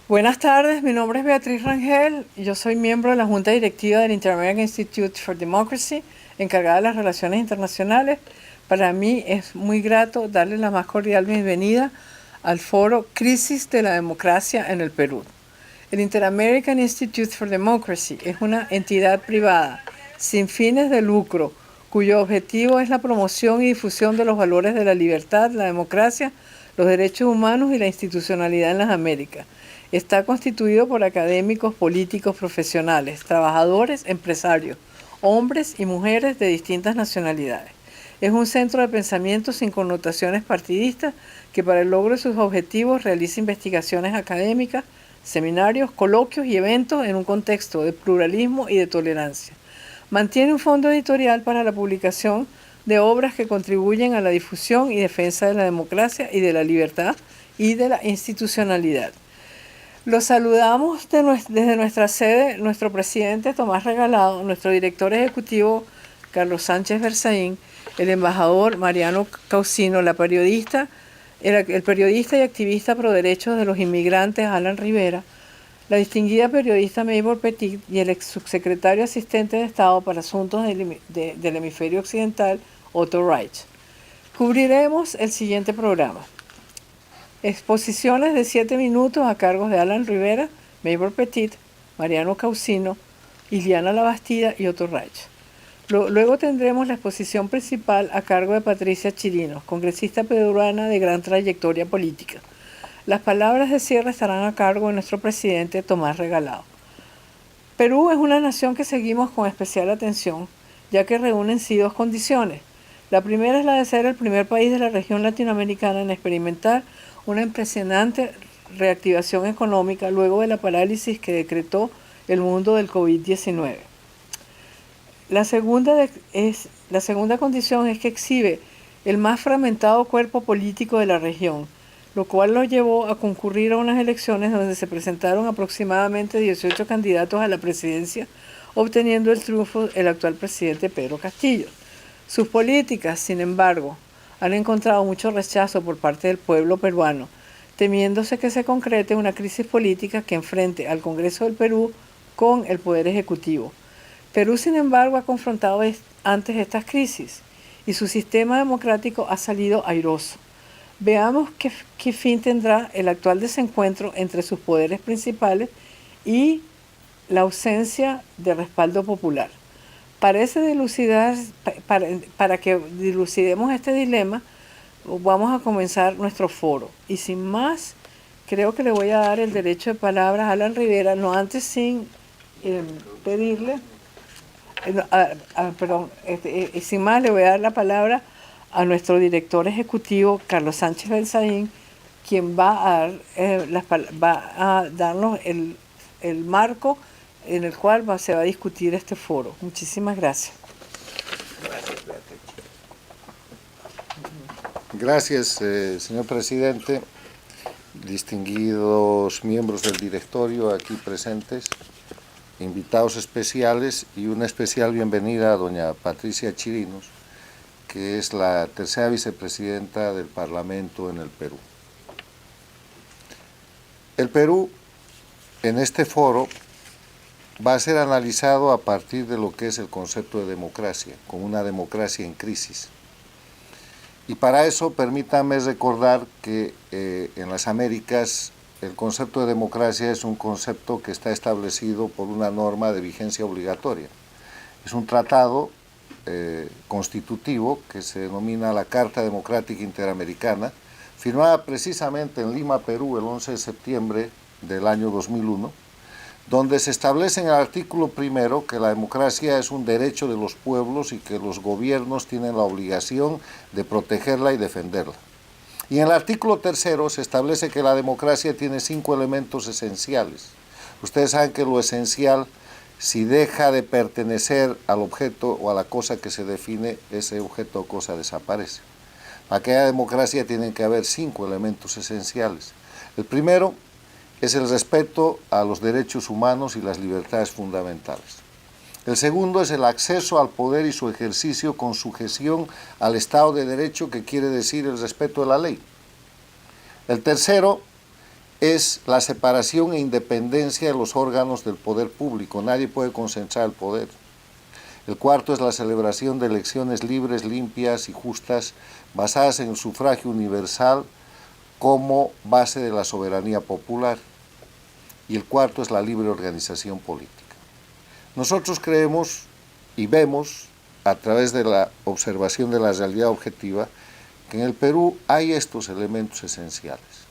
Buenas tardes, mi nombre es Beatriz Rangel y yo soy miembro de la Junta Directiva del Inter-American Institute for Democracy, encargada de las relaciones internacionales. Para mí es muy grato darle la más cordial bienvenida al foro Crisis de la Democracia en el Perú. El Inter-American Institute for Democracy es una entidad privada sin fines de lucro, cuyo objetivo es la promoción y difusión de los valores de la libertad, la democracia, los derechos humanos y la institucionalidad en las Américas. Está constituido por académicos, políticos, profesionales, trabajadores, empresarios, hombres y mujeres de distintas nacionalidades. Es un centro de pensamiento sin connotaciones partidistas que para el logro de sus objetivos realiza investigaciones académicas, seminarios, coloquios y eventos en un contexto de pluralismo y de tolerancia. Mantiene un fondo editorial para la publicación de obras que contribuyen a la difusión y defensa de la democracia y de la libertad y de la institucionalidad. Los saludamos desde nuestra sede, nuestro presidente Tomás Regalado, nuestro director ejecutivo Carlos Sánchez Berzaín, el embajador Mariano Causino, el periodista y activista pro derechos de los inmigrantes Alan Rivera, la distinguida periodista Mabel Petit y el ex subsecretario asistente de Estado para Asuntos del Hemisferio Occidental, Otto Reich. Cubriremos el siguiente programa. Exposiciones de 7 minutos a cargos de Alan Rivera, Mabel Petit, Mariano Causino, Iliana Labastida y Otto Reich. Luego tendremos la exposición principal a cargo de Patricia Chirinos, congresista peruana de gran trayectoria política. Las palabras de cierre estarán a cargo de nuestro presidente Tomás Regalado. Perú es una nación que seguimos con especial atención, ya que reúne en sí dos condiciones. La primera es la de ser el primer país de la región latinoamericana en experimentar una impresionante reactivación económica luego de la parálisis que decretó el mundo del COVID-19. La segunda condición es que exhibe el más fragmentado cuerpo político de la región, lo cual lo llevó a concurrir a unas elecciones donde se presentaron aproximadamente 18 candidatos a la presidencia, obteniendo el triunfo el actual presidente Pedro Castillo. Sus políticas, sin embargo, han encontrado mucho rechazo por parte del pueblo peruano, temiéndose que se concrete una crisis política que enfrente al Congreso del Perú con el Poder Ejecutivo. Perú, sin embargo, ha confrontado antes estas crisis y su sistema democrático ha salido airoso. Veamos qué fin tendrá el actual desencuentro entre sus poderes principales y la ausencia de respaldo popular. Para que dilucidemos este dilema, vamos a comenzar nuestro foro. Y sin más, creo que le voy a dar el derecho de palabra a Alan Rivera, no antes sin pedirle, sin más le voy a dar la palabra a nuestro director ejecutivo, Carlos Sánchez Berzaín, quien va a darnos el marco en el cual se va a discutir este foro. Muchísimas gracias. Gracias, señor presidente, distinguidos miembros del directorio aquí presentes, invitados especiales y una especial bienvenida a doña Patricia Chirinos, que es la tercera vicepresidenta del Parlamento en el Perú. El Perú, en este foro, va a ser analizado a partir de lo que es el concepto de democracia, como una democracia en crisis. Y para eso permítame recordar que en las Américas el concepto de democracia es un concepto que está establecido por una norma de vigencia obligatoria. Es un tratado constitutivo que se denomina la Carta Democrática Interamericana, firmada precisamente en Lima, Perú, el 11 de septiembre del año 2001, donde se establece en el artículo primero que la democracia es un derecho de los pueblos y que los gobiernos tienen la obligación de protegerla y defenderla. Y en el artículo tercero se establece que la democracia tiene 5 elementos esenciales. Ustedes saben que lo esencial, si deja de pertenecer al objeto o a la cosa que se define, ese objeto o cosa desaparece. Para que haya democracia tienen que haber 5 elementos esenciales. El primero es el respeto a los derechos humanos y las libertades fundamentales. El segundo es el acceso al poder y su ejercicio con sujeción al Estado de Derecho, que quiere decir el respeto de la ley. El tercero es la separación e independencia de los órganos del poder público. Nadie puede concentrar el poder. El cuarto es la celebración de elecciones libres, limpias y justas, basadas en el sufragio universal como base de la soberanía popular. Y el cuarto es la libre organización política. Nosotros creemos y vemos, a través de la observación de la realidad objetiva, que en el Perú hay estos elementos esenciales,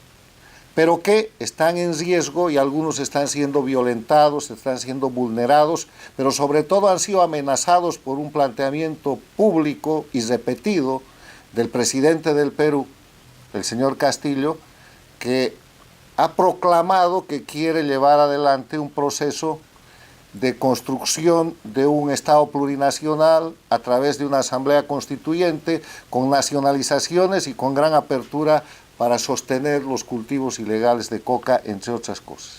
pero que están en riesgo y algunos están siendo violentados, están siendo vulnerados, pero sobre todo han sido amenazados por un planteamiento público y repetido del presidente del Perú, el señor Castillo, que ha proclamado que quiere llevar adelante un proceso de construcción de un Estado plurinacional a través de una asamblea constituyente con nacionalizaciones y con gran apertura para sostener los cultivos ilegales de coca, entre otras cosas.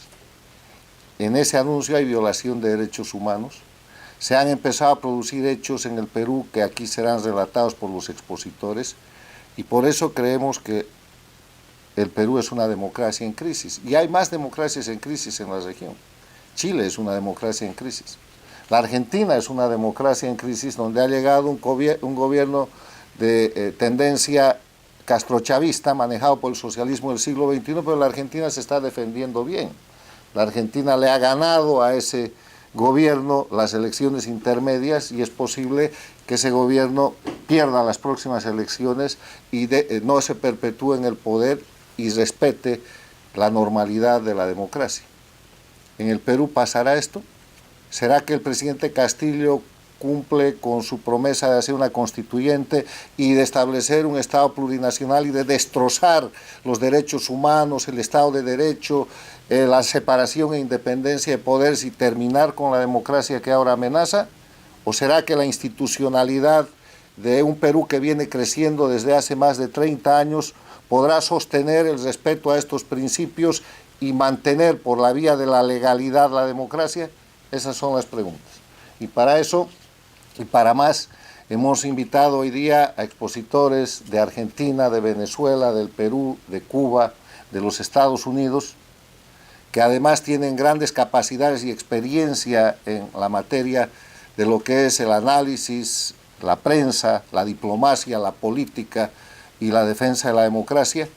En ese anuncio hay violación de derechos humanos. Se han empezado a producir hechos en el Perú que aquí serán relatados por los expositores y por eso creemos que el Perú es una democracia en crisis. Y hay más democracias en crisis en la región. Chile es una democracia en crisis. La Argentina es una democracia en crisis donde ha llegado un gobierno de tendencia castrochavista manejado por el socialismo del siglo XXI, pero la Argentina se está defendiendo bien. La Argentina le ha ganado a ese gobierno las elecciones intermedias y es posible que ese gobierno pierda las próximas elecciones y no se perpetúe en el poder y respete la normalidad de la democracia. ¿En el Perú pasará esto? ¿Será que el presidente Castillo cumple con su promesa de hacer una constituyente y de establecer un Estado plurinacional y de destrozar los derechos humanos, el Estado de Derecho, la separación e independencia de poderes y terminar con la democracia que ahora amenaza? ¿O será que la institucionalidad de un Perú que viene creciendo desde hace más de 30 años podrá sostener el respeto a estos principios y mantener por la vía de la legalidad la democracia? Esas son las preguntas. Y para eso, y para más, hemos invitado hoy día a expositores de Argentina, de Venezuela, del Perú, de Cuba, de los Estados Unidos, que además tienen grandes capacidades y experiencia en la materia de lo que es el análisis, la prensa, la diplomacia, la política y la defensa de la democracia.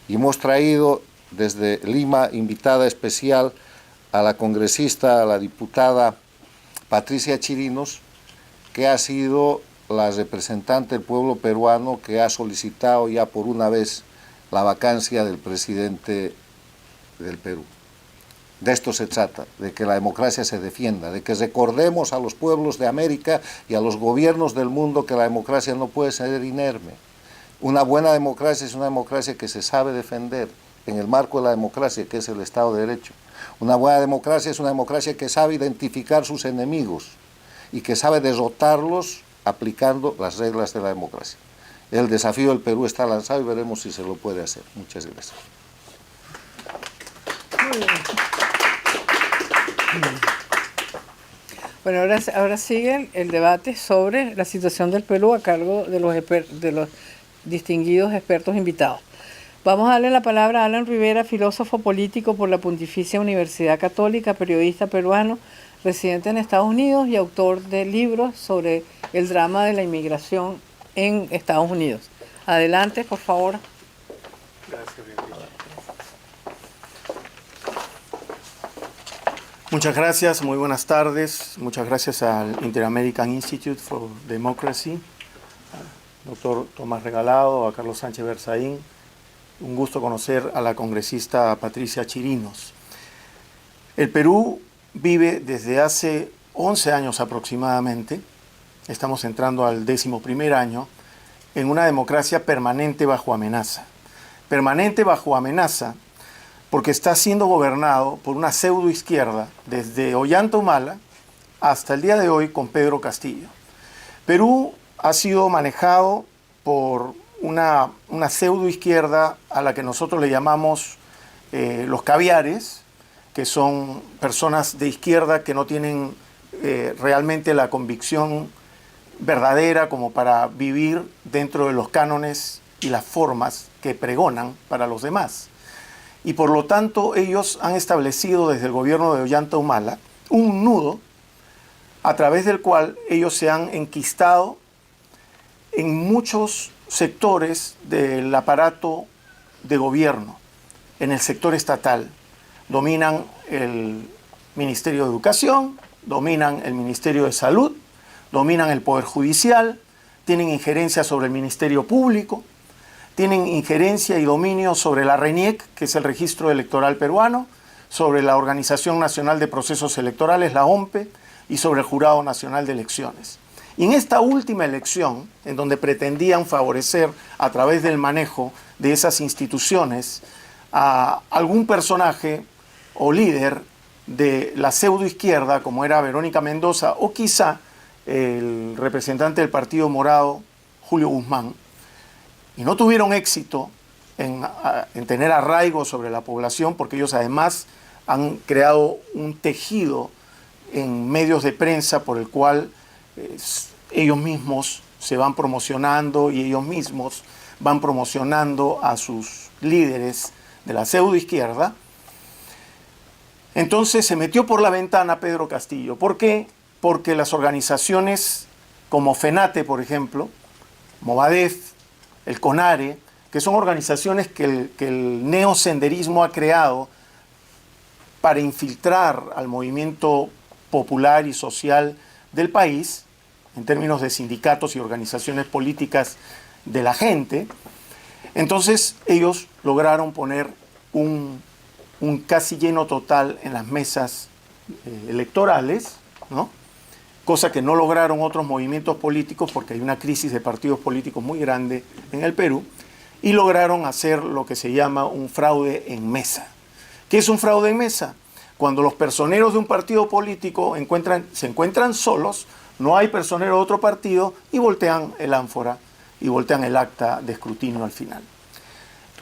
Y hemos traído desde Lima, invitada especial, a la congresista, a la diputada Patricia Chirinos, que ha sido la representante del pueblo peruano que ha solicitado ya por una vez la vacancia del presidente del Perú. De esto se trata, de que la democracia se defienda, de que recordemos a los pueblos de América y a los gobiernos del mundo que la democracia no puede ser inerme. Una buena democracia es una democracia que se sabe defender en el marco de la democracia, que es el Estado de Derecho. Una buena democracia es una democracia que sabe identificar sus enemigos y que sabe derrotarlos aplicando las reglas de la democracia. El desafío del Perú está lanzado y veremos si se lo puede hacer. Muchas gracias. Bueno, ahora sigue el debate sobre la situación del Perú a cargo de los distinguidos expertos invitados. Vamos a darle la palabra a Alan Rivera, filósofo político por la Pontificia Universidad Católica, periodista peruano, residente en Estados Unidos y autor de libros sobre el drama de la inmigración en Estados Unidos. Adelante, por favor. Gracias, muchas gracias, muy buenas tardes. Muchas gracias al Inter-American Institute for Democracy, al doctor Tomás Regalado, a Carlos Sánchez Berzaín. Un gusto conocer a la congresista Patricia Chirinos. El Perú vive desde hace 11 años aproximadamente, estamos entrando al 11º año, en una democracia permanente bajo amenaza. Permanente bajo amenaza porque está siendo gobernado por una pseudoizquierda desde Ollanta Humala hasta el día de hoy con Pedro Castillo. Perú ha sido manejado por una pseudoizquierda a la que nosotros le llamamos los caviares, que son personas de izquierda que no tienen realmente la convicción verdadera como para vivir dentro de los cánones y las formas que pregonan para los demás. y por lo tanto ellos han establecido desde el gobierno de Ollanta Humala un nudo a través del cual ellos se han enquistado en muchos sectores del aparato de gobierno, en el sector estatal. Dominan el Ministerio de Educación, dominan el Ministerio de Salud, dominan el Poder Judicial, tienen injerencia sobre el Ministerio Público, tienen injerencia y dominio sobre la RENIEC, que es el Registro Electoral Peruano, sobre la Organización Nacional de Procesos Electorales, la OMPE, y sobre el Jurado Nacional de Elecciones. Y en esta última elección, en donde pretendían favorecer a través del manejo de esas instituciones a algún personaje o líder de la pseudoizquierda, como era Verónica Mendoza, o quizá el representante del Partido Morado, Julio Guzmán, y no tuvieron éxito en tener arraigo sobre la población, porque ellos además han creado un tejido en medios de prensa por el cual ellos mismos se van promocionando y ellos mismos van promocionando a sus líderes de la pseudoizquierda. Entonces se metió por la ventana Pedro Castillo. ¿Por qué? Porque las organizaciones como FENATE, por ejemplo, Movadef, el CONARE, que son organizaciones que el neosenderismo ha creado para infiltrar al movimiento popular y social del país, en términos de sindicatos y organizaciones políticas de la gente. Entonces ellos lograron poner un casi lleno total en las mesas electorales, ¿no? Cosa que no lograron otros movimientos políticos porque hay una crisis de partidos políticos muy grande en el Perú, y lograron hacer lo que se llama un fraude en mesa. ¿Qué es un fraude en mesa? Cuando los personeros de un partido político se encuentran solos, no hay personero de otro partido y voltean el ánfora y voltean el acta de escrutinio al final.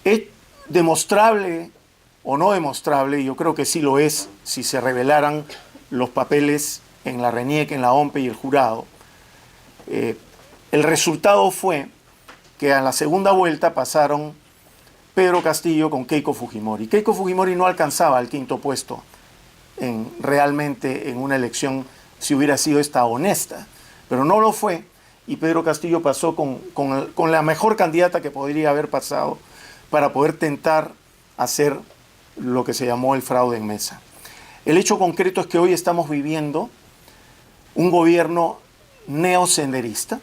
¿Es demostrable o no demostrable? Yo creo que sí lo es si se revelaran los papeles en la RENIEC, en la OMPE y el jurado. El resultado fue que a la segunda vuelta pasaron Pedro Castillo con Keiko Fujimori. Keiko Fujimori no alcanzaba el quinto puesto realmente en una elección si hubiera sido esta honesta, pero no lo fue, y Pedro Castillo pasó con la mejor candidata que podría haber pasado para poder tentar hacer lo que se llamó el fraude en mesa. El hecho concreto es que hoy estamos viviendo un gobierno neosenderista,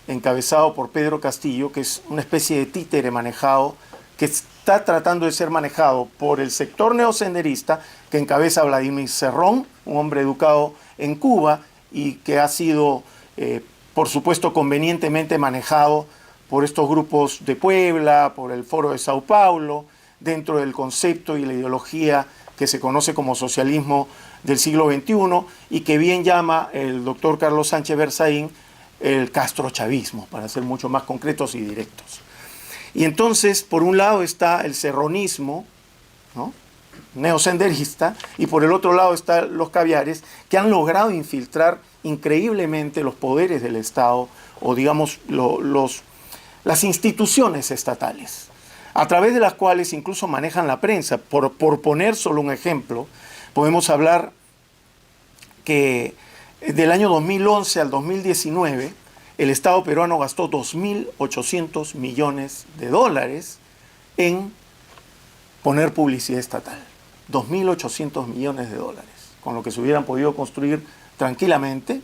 encabezado por Pedro Castillo, que es una especie de títere manejado, que está tratando de ser manejado por el sector neosenderista que encabeza Vladimir Cerrón, un hombre educado en Cuba y que ha sido, por supuesto, convenientemente manejado por estos grupos de Puebla, por el Foro de Sao Paulo, dentro del concepto y la ideología que se conoce como socialismo del siglo XXI y que bien llama el doctor Carlos Sánchez Berzaín el castrochavismo, para ser mucho más concretos y directos. Y entonces, por un lado está el cerronismo, ¿no?, neosenderista, y por el otro lado están los caviares, que han logrado infiltrar increíblemente los poderes del Estado, o digamos las instituciones estatales, a través de las cuales incluso manejan la prensa. Por poner solo un ejemplo, podemos hablar que del año 2011 al 2019, el Estado peruano gastó 2.800 millones de dólares en poner publicidad estatal. 2.800 millones de dólares, con lo que se hubieran podido construir tranquilamente,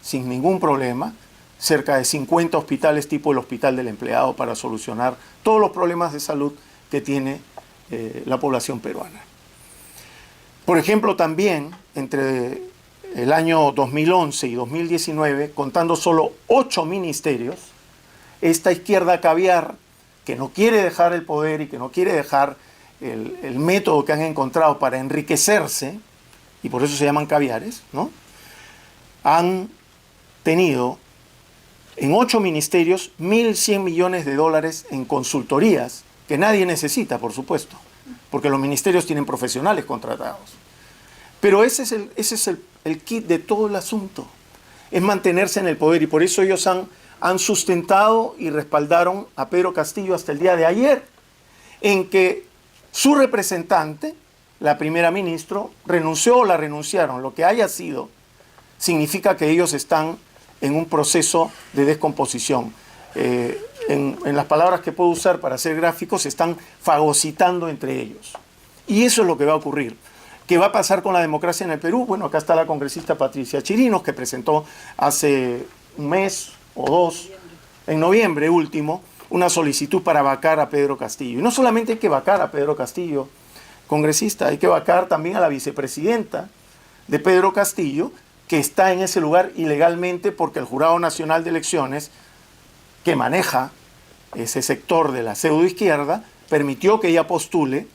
sin ningún problema, cerca de 50 hospitales tipo el Hospital del Empleado para solucionar todos los problemas de salud que tiene la población peruana. Por ejemplo, también entre el año 2011 y 2019, contando solo 8 ministerios, esta izquierda caviar, que no quiere dejar el poder y que no quiere dejar el método que han encontrado para enriquecerse, y por eso se llaman caviares, ¿no?, han tenido en 8 ministerios 1.100 millones de dólares en consultorías, que nadie necesita, por supuesto, porque los ministerios tienen profesionales contratados. Pero ese es el kit de todo el asunto, es mantenerse en el poder, y por eso ellos han sustentado y respaldaron a Pedro Castillo hasta el día de ayer, en que su representante, la primera ministra, renunció o la renunciaron, lo que haya sido, significa que ellos están en un proceso de descomposición. En las palabras que puedo usar para hacer gráficos, se están fagocitando entre ellos. Y eso es lo que va a ocurrir. ¿Qué va a pasar con la democracia en el Perú? Bueno, acá está la congresista Patricia Chirinos, que presentó hace un mes o dos, en noviembre último, una solicitud para vacar a Pedro Castillo. Y no solamente hay que vacar a Pedro Castillo, congresista, hay que vacar también a la vicepresidenta de Pedro Castillo, que está en ese lugar ilegalmente porque el Jurado Nacional de Elecciones, que maneja ese sector de la pseudoizquierda, permitió que ella postule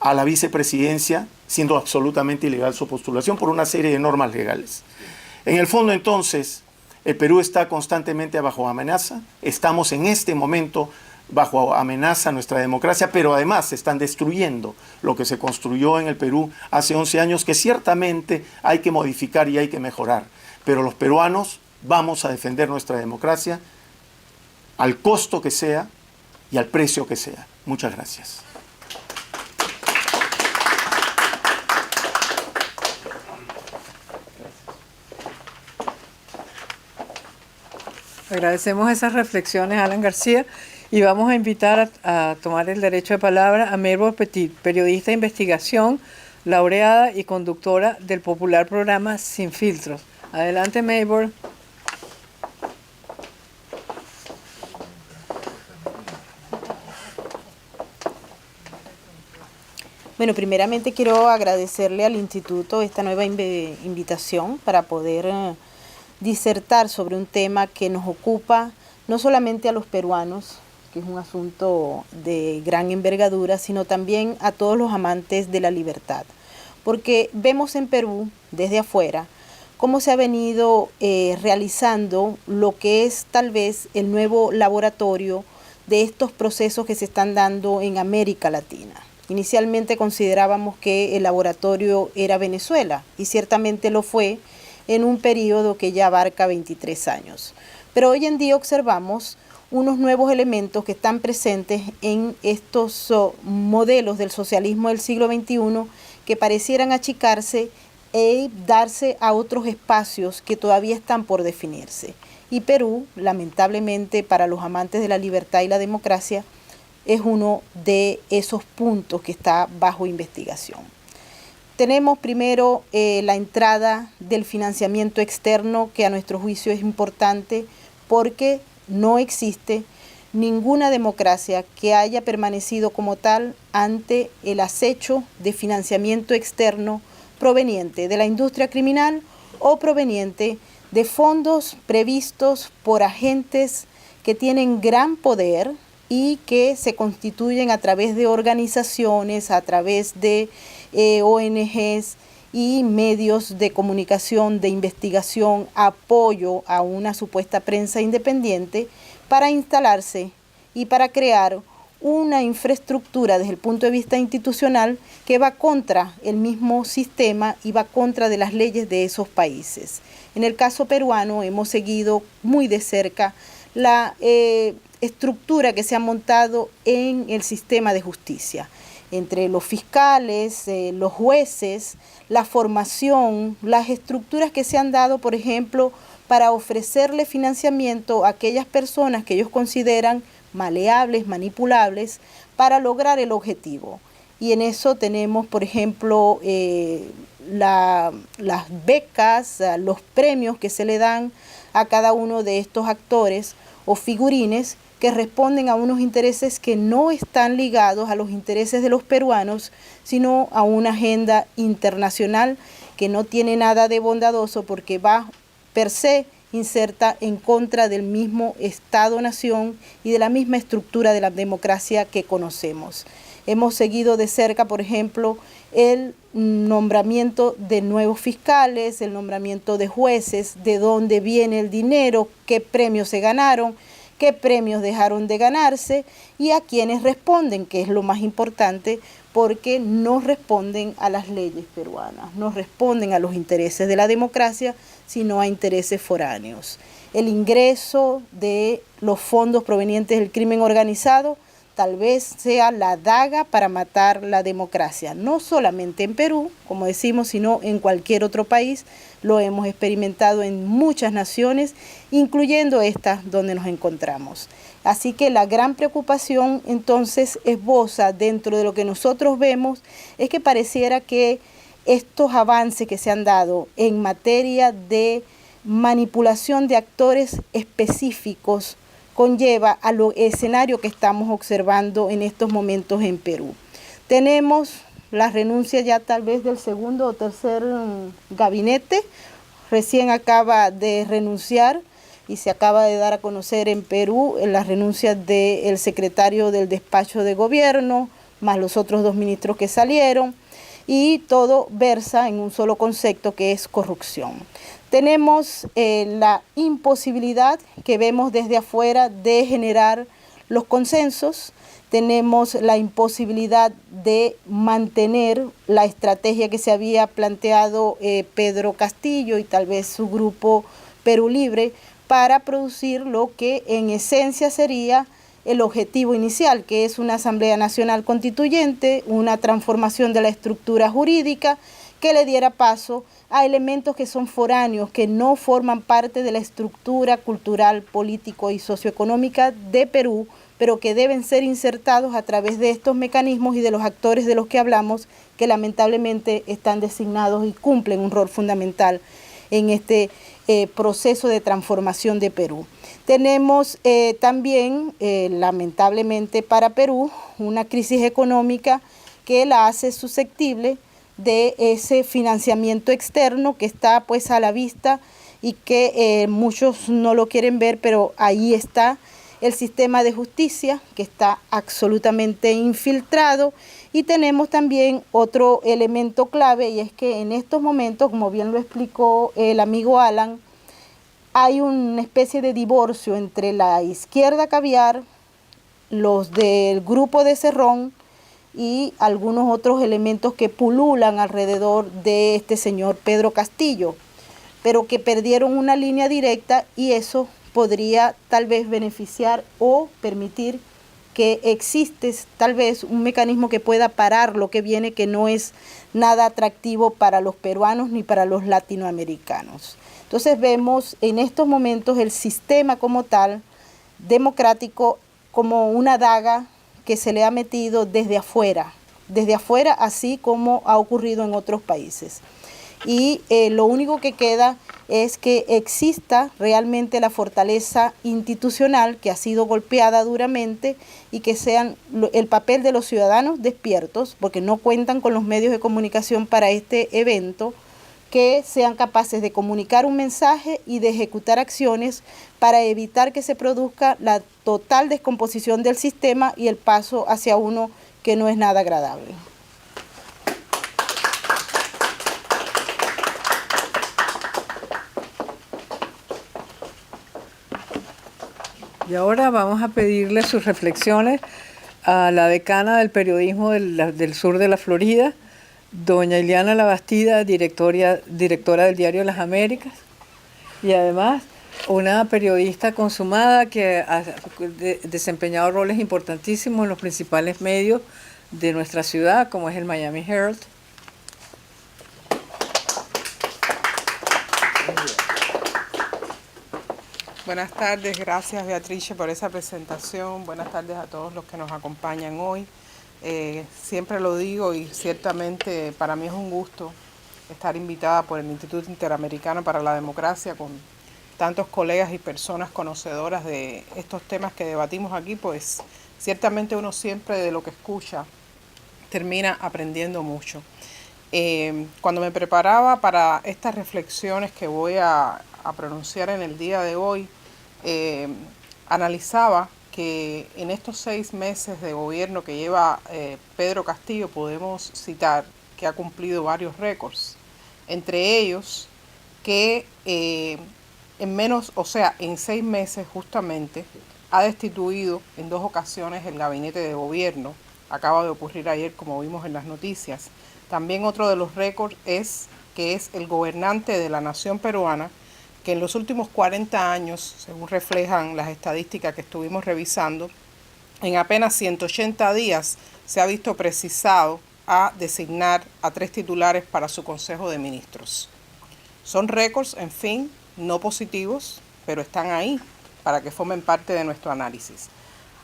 a la vicepresidencia, siendo absolutamente ilegal su postulación por una serie de normas legales. En el fondo, entonces, el Perú está constantemente bajo amenaza. Estamos en este momento bajo amenaza nuestra democracia, pero además se están destruyendo lo que se construyó en el Perú hace 11 años, que ciertamente hay que modificar y hay que mejorar. Pero los peruanos vamos a defender nuestra democracia al costo que sea y al precio que sea. Muchas gracias. Agradecemos esas reflexiones, Alan García, y vamos a invitar a tomar el derecho de palabra a Mabel Petit, periodista de investigación, laureada y conductora del popular programa Sin Filtros. Adelante, Mabel. Bueno, primeramente quiero agradecerle al Instituto esta nueva invitación para poder disertar sobre un tema que nos ocupa no solamente a los peruanos, que es un asunto de gran envergadura, sino también a todos los amantes de la libertad. Porque vemos en Perú, desde afuera, cómo se ha venido realizando lo que es tal vez el nuevo laboratorio de estos procesos que se están dando en América Latina. Inicialmente considerábamos que el laboratorio era Venezuela, y ciertamente lo fue en un periodo que ya abarca 23 años. Pero hoy en día observamos unos nuevos elementos que están presentes en estos modelos del socialismo del siglo XXI que parecieran achicarse e darse a otros espacios que todavía están por definirse. Y Perú, lamentablemente para los amantes de la libertad y la democracia, es uno de esos puntos que está bajo investigación. Tenemos primero la entrada del financiamiento externo, que a nuestro juicio es importante porque no existe ninguna democracia que haya permanecido como tal ante el acecho de financiamiento externo proveniente de la industria criminal o proveniente de fondos previstos por agentes que tienen gran poder y que se constituyen a través de organizaciones, a través de ONGs y medios de comunicación, de investigación, apoyo a una supuesta prensa independiente para instalarse y para crear una infraestructura desde el punto de vista institucional que va contra el mismo sistema y va contra de las leyes de esos países. En el caso peruano hemos seguido muy de cerca la estructura que se ha montado en el sistema de justicia, entre los fiscales, los jueces, la formación, las estructuras que se han dado, por ejemplo, para ofrecerle financiamiento a aquellas personas que ellos consideran maleables, manipulables, para lograr el objetivo. Y en eso tenemos, por ejemplo, las becas, los premios que se le dan a cada uno de estos actores o figurines que responden a unos intereses que no están ligados a los intereses de los peruanos, sino a una agenda internacional que no tiene nada de bondadoso porque va per se inserta en contra del mismo Estado-nación y de la misma estructura de la democracia que conocemos. Hemos seguido de cerca, por ejemplo, el nombramiento de nuevos fiscales, el nombramiento de jueces, de dónde viene el dinero, qué premios se ganaron, qué premios dejaron de ganarse y a quiénes responden, que es lo más importante, porque no responden a las leyes peruanas, no responden a los intereses de la democracia, sino a intereses foráneos. El ingreso de los fondos provenientes del crimen organizado tal vez sea la daga para matar la democracia, no solamente en Perú, como decimos, sino en cualquier otro país. Lo hemos experimentado en muchas naciones, incluyendo estas donde nos encontramos. Así que la gran preocupación entonces esboza dentro de lo que nosotros vemos es que pareciera que estos avances que se han dado en materia de manipulación de actores específicos conlleva a lo escenario que estamos observando en estos momentos en Perú. Tenemos la renuncia ya tal vez del segundo o tercer gabinete, recién acaba de renunciar y se acaba de dar a conocer en Perú la renuncia del secretario del despacho de gobierno, más los otros 2 ministros que salieron, y todo versa en un solo concepto que es corrupción. Tenemos la imposibilidad que vemos desde afuera de generar los consensos, tenemos la imposibilidad de mantener la estrategia que se había planteado Pedro Castillo y tal vez su grupo Perú Libre para producir lo que en esencia sería el objetivo inicial, que es una Asamblea Nacional Constituyente, una transformación de la estructura jurídica que le diera paso a elementos que son foráneos, que no forman parte de la estructura cultural, político y socioeconómica de Perú, pero que deben ser insertados a través de estos mecanismos y de los actores de los que hablamos, que lamentablemente están designados y cumplen un rol fundamental en este proceso de transformación de Perú. Tenemos también, lamentablemente para Perú, una crisis económica que la hace susceptible de ese financiamiento externo que está pues a la vista y que muchos no lo quieren ver, pero ahí está el sistema de justicia que está absolutamente infiltrado. Y tenemos también otro elemento clave, y es que en estos momentos, como bien lo explicó el amigo Alan, hay una especie de divorcio entre la izquierda caviar, los del grupo de Cerrón y algunos otros elementos que pululan alrededor de este señor Pedro Castillo, pero que perdieron una línea directa, y eso podría tal vez beneficiar o permitir que existe tal vez un mecanismo que pueda parar lo que viene, que no es nada atractivo para los peruanos ni para los latinoamericanos. Entonces vemos en estos momentos el sistema como tal, democrático, como una daga que se le ha metido desde afuera, así como ha ocurrido en otros países. Y lo único que queda es que exista realmente la fortaleza institucional que ha sido golpeada duramente, y que sean el papel de los ciudadanos despiertos, porque no cuentan con los medios de comunicación para este evento, que sean capaces de comunicar un mensaje y de ejecutar acciones para evitar que se produzca la total descomposición del sistema y el paso hacia uno que no es nada agradable. Y ahora vamos a pedirle sus reflexiones a la decana del periodismo del sur de la Florida, doña Ileana Labastida, directora del diario Las Américas, y además una periodista consumada que ha desempeñado roles importantísimos en los principales medios de nuestra ciudad, como es el Miami Herald. Buenas tardes, gracias Beatrice por esa presentación. Buenas tardes a todos los que nos acompañan hoy. Siempre lo digo y ciertamente para mí es un gusto estar invitada por el Instituto Interamericano para la Democracia con tantos colegas y personas conocedoras de estos temas que debatimos aquí, pues ciertamente uno siempre de lo que escucha termina aprendiendo mucho. Cuando me preparaba para estas reflexiones que voy a pronunciar en el día de hoy, analizaba que en estos 6 meses de gobierno que lleva Pedro Castillo podemos citar que ha cumplido varios récords, entre ellos que en 6 meses justamente ha destituido en 2 ocasiones el gabinete de gobierno. Acaba de ocurrir ayer, como vimos en las noticias. También otro de los récords es que es el gobernante de la nación peruana que en los últimos 40 años, según reflejan las estadísticas que estuvimos revisando, en apenas 180 días se ha visto precisado a designar a 3 titulares para su Consejo de Ministros. Son récords, en fin, no positivos, pero están ahí para que formen parte de nuestro análisis.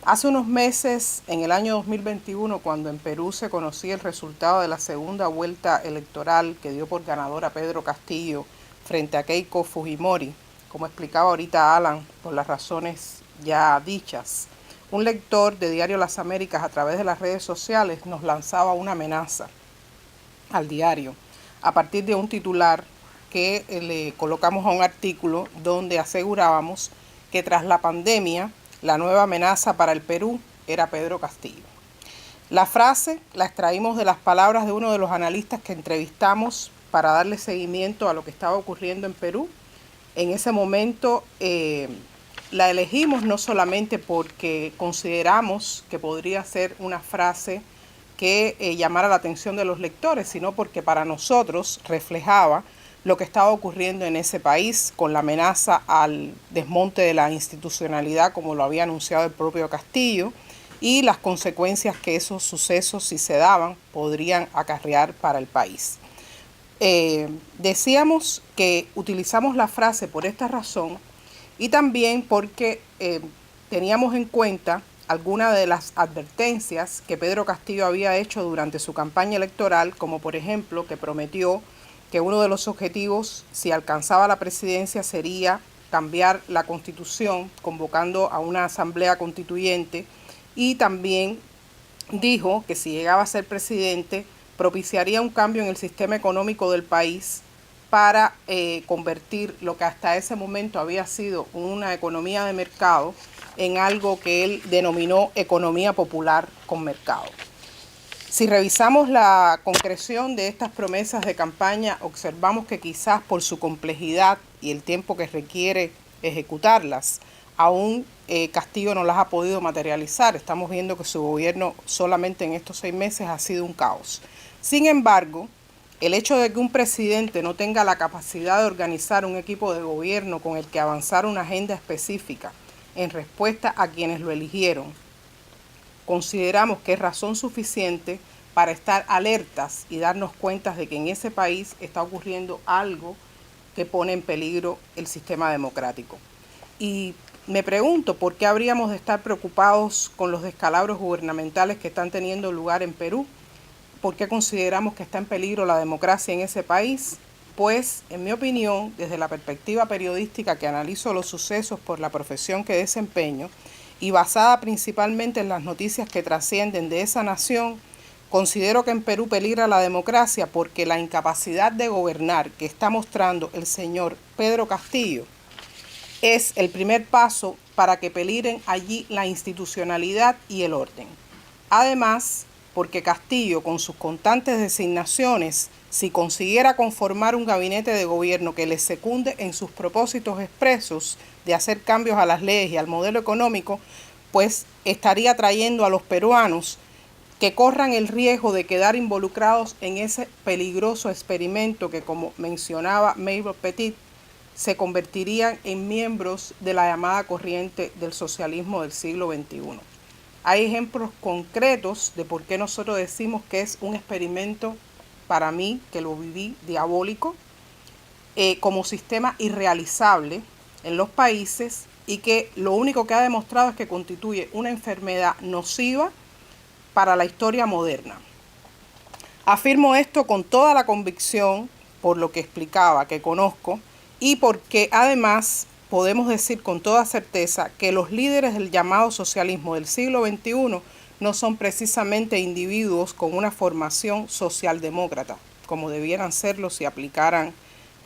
Hace unos meses, en el año 2021, cuando en Perú se conocía el resultado de la segunda vuelta electoral que dio por ganador a Pedro Castillo frente a Keiko Fujimori, como explicaba ahorita Alan, por las razones ya dichas, un lector de Diario Las Américas a través de las redes sociales nos lanzaba una amenaza al diario a partir de un titular que le colocamos a un artículo donde asegurábamos que tras la pandemia la nueva amenaza para el Perú era Pedro Castillo. La frase la extraímos de las palabras de uno de los analistas que entrevistamos para darle seguimiento a lo que estaba ocurriendo en Perú. En ese momento la elegimos no solamente porque consideramos que podría ser una frase que llamara la atención de los lectores, sino porque para nosotros reflejaba lo que estaba ocurriendo en ese país con la amenaza al desmonte de la institucionalidad, como lo había anunciado el propio Castillo, y las consecuencias que esos sucesos, si se daban, podrían acarrear para el país. Decíamos que utilizamos la frase por esta razón y también porque teníamos en cuenta algunas de las advertencias que Pedro Castillo había hecho durante su campaña electoral, como por ejemplo que prometió que uno de los objetivos, si alcanzaba la presidencia, sería cambiar la Constitución, convocando a una asamblea constituyente, y también dijo que si llegaba a ser presidente, propiciaría un cambio en el sistema económico del país para convertir lo que hasta ese momento había sido una economía de mercado en algo que él denominó economía popular con mercado. Si revisamos la concreción de estas promesas de campaña, observamos que quizás por su complejidad y el tiempo que requiere ejecutarlas, aún Castillo no las ha podido materializar. Estamos viendo que su gobierno solamente en estos 6 meses ha sido un caos. Sin embargo, el hecho de que un presidente no tenga la capacidad de organizar un equipo de gobierno con el que avanzar una agenda específica en respuesta a quienes lo eligieron, consideramos que es razón suficiente para estar alertas y darnos cuenta de que en ese país está ocurriendo algo que pone en peligro el sistema democrático. Y me pregunto por qué habríamos de estar preocupados con los descalabros gubernamentales que están teniendo lugar en Perú. ¿Por qué consideramos que está en peligro la democracia en ese país? Pues, en mi opinión, desde la perspectiva periodística que analizo los sucesos por la profesión que desempeño y basada principalmente en las noticias que trascienden de esa nación, considero que en Perú peligra la democracia porque la incapacidad de gobernar que está mostrando el señor Pedro Castillo es el primer paso para que peligren allí la institucionalidad y el orden. Además, porque Castillo, con sus constantes designaciones, si consiguiera conformar un gabinete de gobierno que le secunde en sus propósitos expresos de hacer cambios a las leyes y al modelo económico, pues estaría trayendo a los peruanos que corran el riesgo de quedar involucrados en ese peligroso experimento que, como mencionaba Mabel Petit, se convertirían en miembros de la llamada corriente del socialismo del siglo XXI. Hay ejemplos concretos de por qué nosotros decimos que es un experimento, para mí, que lo viví, diabólico, como sistema irrealizable en los países y que lo único que ha demostrado es que constituye una enfermedad nociva para la historia moderna. Afirmo esto con toda la convicción, por lo que explicaba, que conozco, y porque además podemos decir con toda certeza que los líderes del llamado socialismo del siglo XXI no son precisamente individuos con una formación socialdemócrata, como debieran serlo si aplicaran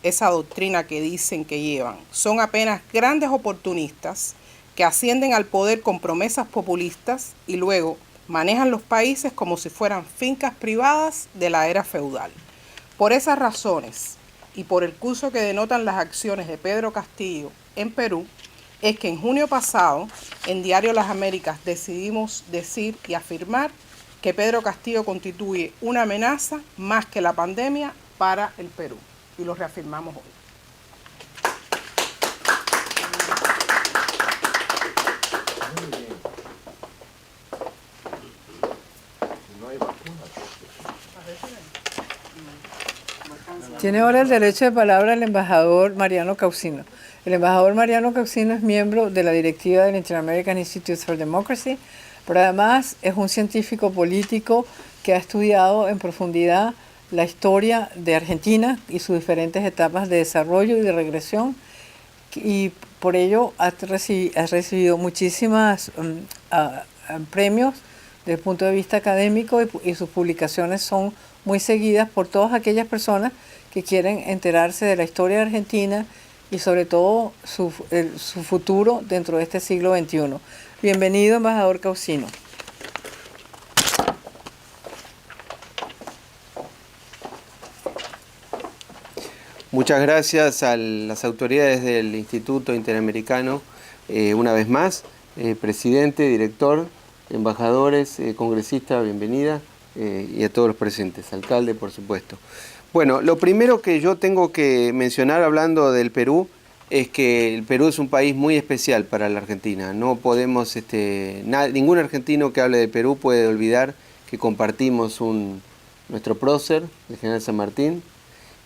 esa doctrina que dicen que llevan. Son apenas grandes oportunistas que ascienden al poder con promesas populistas y luego manejan los países como si fueran fincas privadas de la era feudal. Por esas razones y por el curso que denotan las acciones de Pedro Castillo en Perú, es que en junio pasado, en Diario Las Américas, decidimos decir y afirmar que Pedro Castillo constituye una amenaza más que la pandemia para el Perú. Y lo reafirmamos hoy. Tiene ahora el derecho de palabra el embajador Mariano Caucino. El embajador Mariano Caucino es miembro de la directiva del Inter-American Institute for Democracy, pero además es un científico político que ha estudiado en profundidad la historia de Argentina y sus diferentes etapas de desarrollo y de regresión, y por ello ha recibido muchísimos premios desde el punto de vista académico, y sus publicaciones son muy seguidas por todas aquellas personas que quieren enterarse de la historia de Argentina y sobre todo su futuro dentro de este siglo XXI. Bienvenido, embajador Caucino. Muchas gracias a las autoridades del Instituto Interamericano, una vez más, presidente, director, embajadores, congresistas, bienvenida, y a todos los presentes, alcalde, por supuesto. Bueno, lo primero que yo tengo que mencionar hablando del Perú es que el Perú es un país muy especial para la Argentina. No podemos, ningún argentino que hable de Perú puede olvidar que compartimos nuestro prócer, el general San Martín,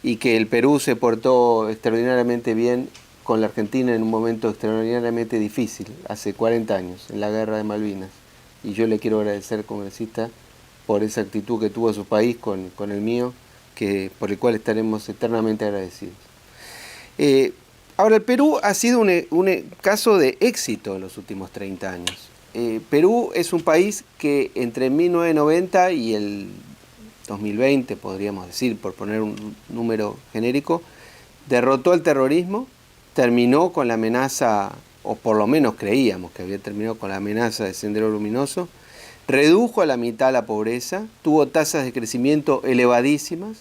y que el Perú se portó extraordinariamente bien con la Argentina en un momento extraordinariamente difícil, hace 40 años, en la Guerra de Malvinas. Y yo le quiero agradecer, congresista, por esa actitud que tuvo su país con el mío, por el cual estaremos eternamente agradecidos. Ahora, el Perú ha sido un caso de éxito en los últimos 30 años. Perú es un país que entre 1990 y el 2020, podríamos decir, por poner un número genérico, derrotó el terrorismo, terminó con la amenaza, o por lo menos creíamos que había terminado con la amenaza de Sendero Luminoso, redujo a la mitad la pobreza, tuvo tasas de crecimiento elevadísimas,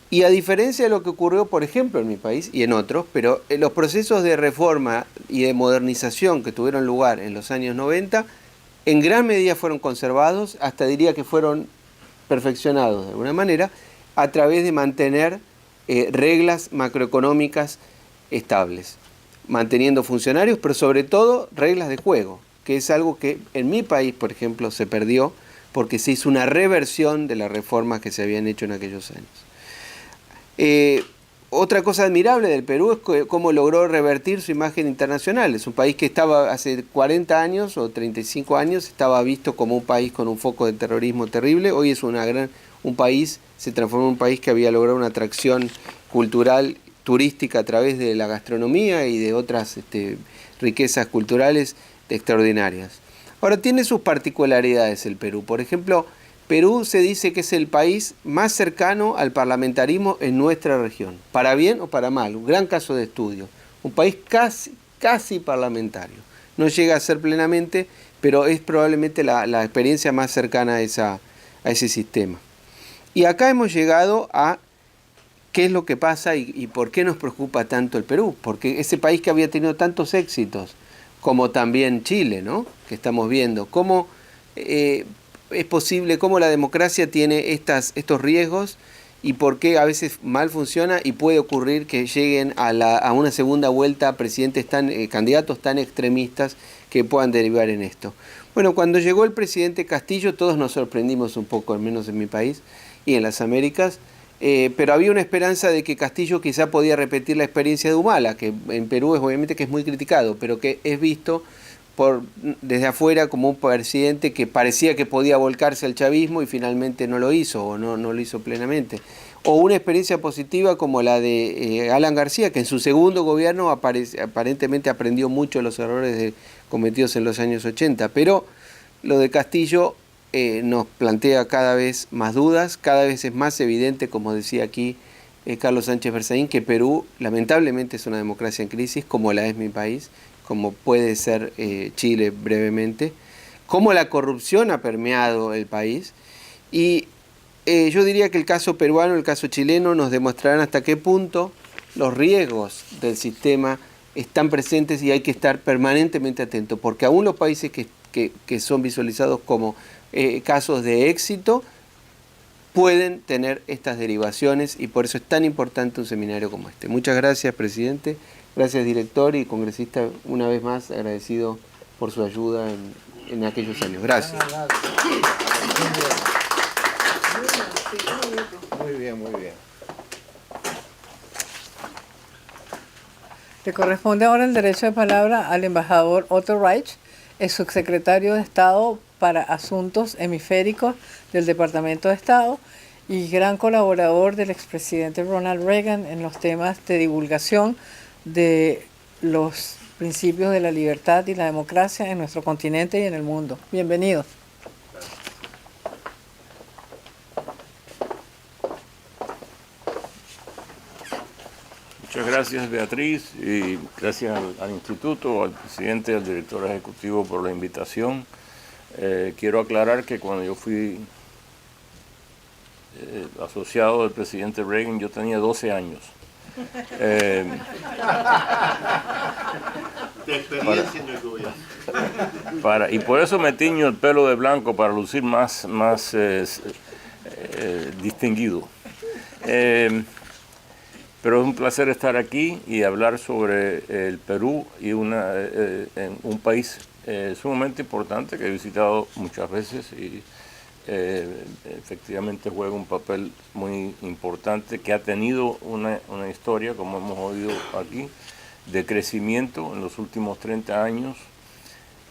y a diferencia de lo que ocurrió, por ejemplo, en mi país y en otros, pero los procesos de reforma y de modernización que tuvieron lugar en los años 90, en gran medida fueron conservados, hasta diría que fueron perfeccionados de alguna manera, a través de mantener reglas macroeconómicas estables, manteniendo funcionarios, pero sobre todo reglas de juego, que es algo que en mi país, por ejemplo, se perdió porque se hizo una reversión de las reformas que se habían hecho en aquellos años. Otra cosa admirable del Perú es cómo logró revertir su imagen internacional. Es un país que estaba hace 40 años o 35 años, estaba visto como un país con un foco de terrorismo terrible. Hoy es un país, se transformó en un país que había logrado una atracción cultural, turística a través de la gastronomía y de otras riquezas culturales extraordinarias. Ahora, tiene sus particularidades el Perú. Por ejemplo, Perú se dice que es el país más cercano al parlamentarismo en nuestra región, para bien o para mal, un gran caso de estudio, un país casi parlamentario. No llega a ser plenamente, pero es probablemente la experiencia más cercana a ese sistema. Y acá hemos llegado a qué es lo que pasa y por qué nos preocupa tanto el Perú, porque ese país que había tenido tantos éxitos, como también Chile, ¿no?, que estamos viendo, cómo es posible, cómo la democracia tiene estos riesgos y por qué a veces mal funciona y puede ocurrir que lleguen a una segunda vuelta candidatos tan extremistas que puedan derivar en esto. Bueno, cuando llegó el presidente Castillo todos nos sorprendimos un poco, al menos en mi país y en las Américas, pero había una esperanza de que Castillo quizá podía repetir la experiencia de Humala, que en Perú obviamente que es muy criticado, pero que es visto desde afuera como un presidente que parecía que podía volcarse al chavismo y finalmente no lo hizo o no lo hizo plenamente. O una experiencia positiva como la de Alan García, que en su segundo gobierno aparentemente aprendió mucho de los errores cometidos en los años 80. Pero lo de Castillo nos plantea cada vez más dudas, cada vez es más evidente, como decía aquí Carlos Sánchez Berzaín, que Perú lamentablemente es una democracia en crisis, como la es mi país, como puede ser Chile brevemente, cómo la corrupción ha permeado el país. Y yo diría que el caso peruano, el caso chileno, nos demostrarán hasta qué punto los riesgos del sistema están presentes y hay que estar permanentemente atentos, porque aún los países que son visualizados como casos de éxito pueden tener estas derivaciones y por eso es tan importante un seminario como este. Muchas gracias, presidente. Gracias, director y congresista, una vez más agradecido por su ayuda en aquellos años. Gracias. Muy bien, muy bien. Le corresponde ahora el derecho de palabra al embajador Otto Reich, el subsecretario de Estado para Asuntos Hemisféricos del Departamento de Estado y gran colaborador del expresidente Ronald Reagan en los temas de divulgación de los principios de la libertad y la democracia en nuestro continente y en el mundo. Bienvenido. Muchas gracias, Beatriz, y gracias al instituto, al presidente y al director ejecutivo por la invitación. Quiero aclarar que cuando yo fui asociado del presidente Reagan, yo tenía 12 años. Y por eso me tiño el pelo de blanco, para lucir más distinguido. Pero es un placer estar aquí y hablar sobre el Perú y un país sumamente importante que he visitado muchas veces y efectivamente juega un papel muy importante, que ha tenido una historia, como hemos oído aquí, de crecimiento en los últimos 30 años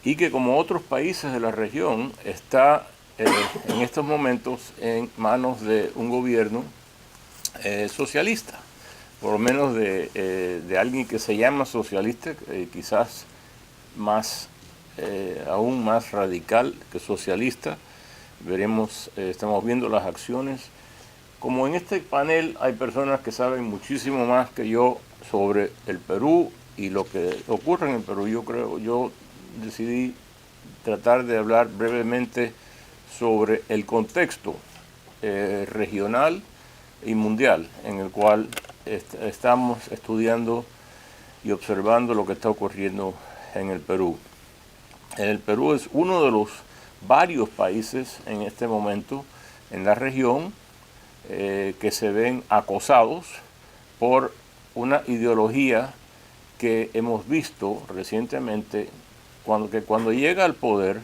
y que, como otros países de la región, está en estos momentos en manos de un gobierno socialista, por lo menos de alguien que se llama socialista, quizás aún más radical que socialista. Veremos, estamos viendo las acciones. Como en este panel hay personas que saben muchísimo más que yo sobre el Perú y lo que ocurre en el Perú, yo decidí tratar de hablar brevemente sobre el contexto regional y mundial en el cual estamos estudiando y observando lo que está ocurriendo en el Perú. El Perú es uno de los varios países en este momento en la región que se ven acosados por una ideología que hemos visto recientemente, cuando llega al poder,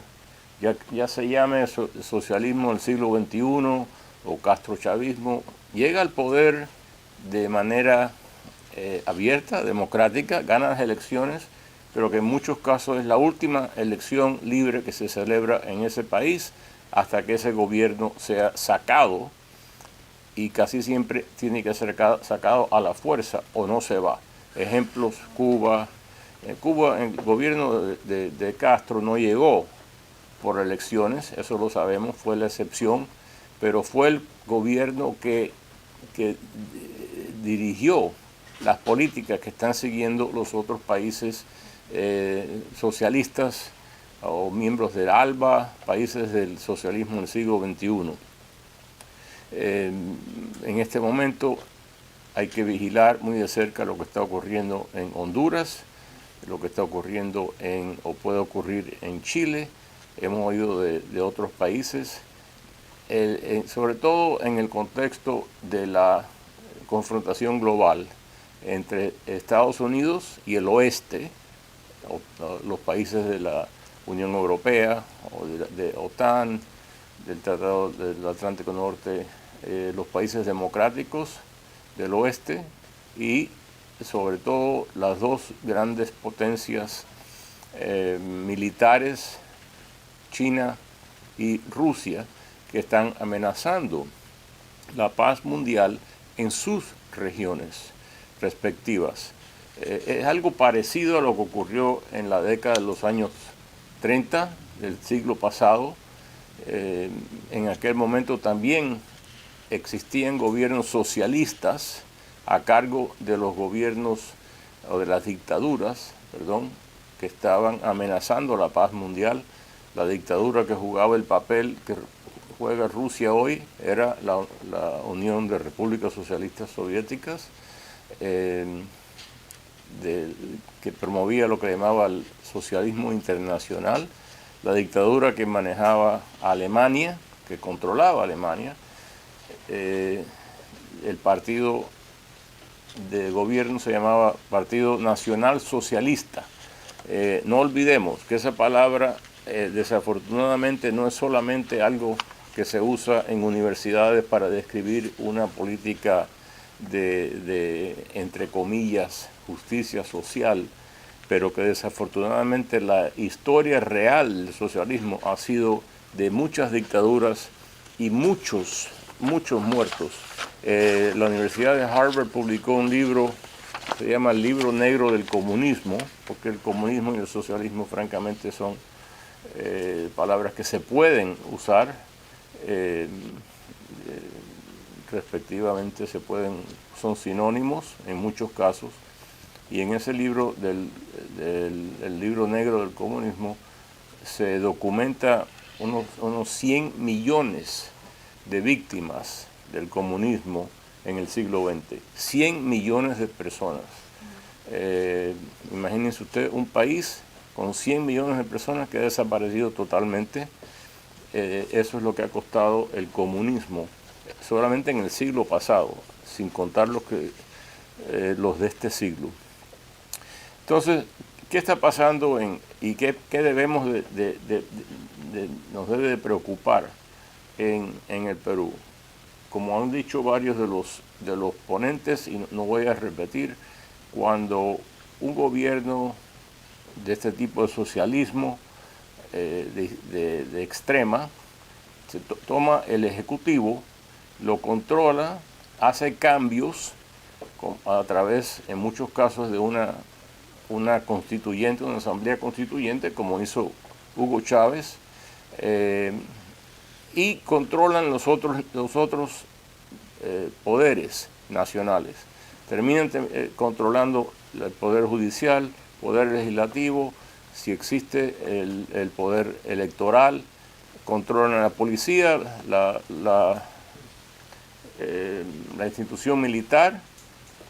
ya se llame socialismo del siglo XXI o castrochavismo, llega al poder de manera abierta, democrática, gana las elecciones, pero que en muchos casos es la última elección libre que se celebra en ese país hasta que ese gobierno sea sacado, y casi siempre tiene que ser sacado a la fuerza o no se va. Ejemplos: Cuba. En Cuba el gobierno de Castro no llegó por elecciones, eso lo sabemos, fue la excepción, pero fue el gobierno que dirigió las políticas que están siguiendo los otros países socialistas o miembros del ALBA, países del socialismo del siglo XXI. En este momento hay que vigilar muy de cerca lo que está ocurriendo en Honduras, lo que está ocurriendo o puede ocurrir en Chile. Hemos oído de otros países, sobre todo en el contexto de la confrontación global entre Estados Unidos y el oeste, los países de la Unión Europea o de OTAN, del Tratado del Atlántico Norte, los países democráticos del oeste y sobre todo las dos grandes potencias militares, China y Rusia, que están amenazando la paz mundial en sus regiones respectivas. Es algo parecido a lo que ocurrió en la década de los años 30 del siglo pasado. En aquel momento también existían gobiernos socialistas a cargo de los gobiernos o de las dictaduras, que estaban amenazando la paz mundial. La dictadura que jugaba el papel que juega Rusia hoy era la Unión de Repúblicas Socialistas Soviéticas, que promovía lo que llamaba el socialismo internacional. La dictadura que manejaba Alemania, que controlaba Alemania, el partido de gobierno se llamaba Partido Nacional Socialista. No olvidemos que esa palabra desafortunadamente no es solamente algo que se usa en universidades para describir una política de entre comillas, justicia social, pero que desafortunadamente la historia real del socialismo ha sido de muchas dictaduras y muchos muertos. La Universidad de Harvard publicó un libro, se llama El Libro Negro del Comunismo, porque el comunismo y el socialismo francamente son palabras que se pueden usar, respectivamente son sinónimos en muchos casos, y en ese libro el Libro Negro del Comunismo se documenta unos 100 millones de víctimas del comunismo en el siglo XX. 100 millones de personas. Imagínense usted un país con 100 millones de personas que ha desaparecido totalmente. Eso es lo que ha costado el comunismo solamente en el siglo pasado, sin contar los de este siglo. Entonces, ¿qué está pasando y qué debemos nos debe de preocupar en el Perú? Como han dicho varios de los ponentes, y no voy a repetir, cuando un gobierno de este tipo de socialismo de extrema toma el Ejecutivo, lo controla, hace cambios a través, en muchos casos, de una constituyente, una asamblea constituyente, como hizo Hugo Chávez, y controlan los otros poderes nacionales. Terminan controlando el poder judicial, poder legislativo, si existe el poder electoral, controlan la policía, la institución militar,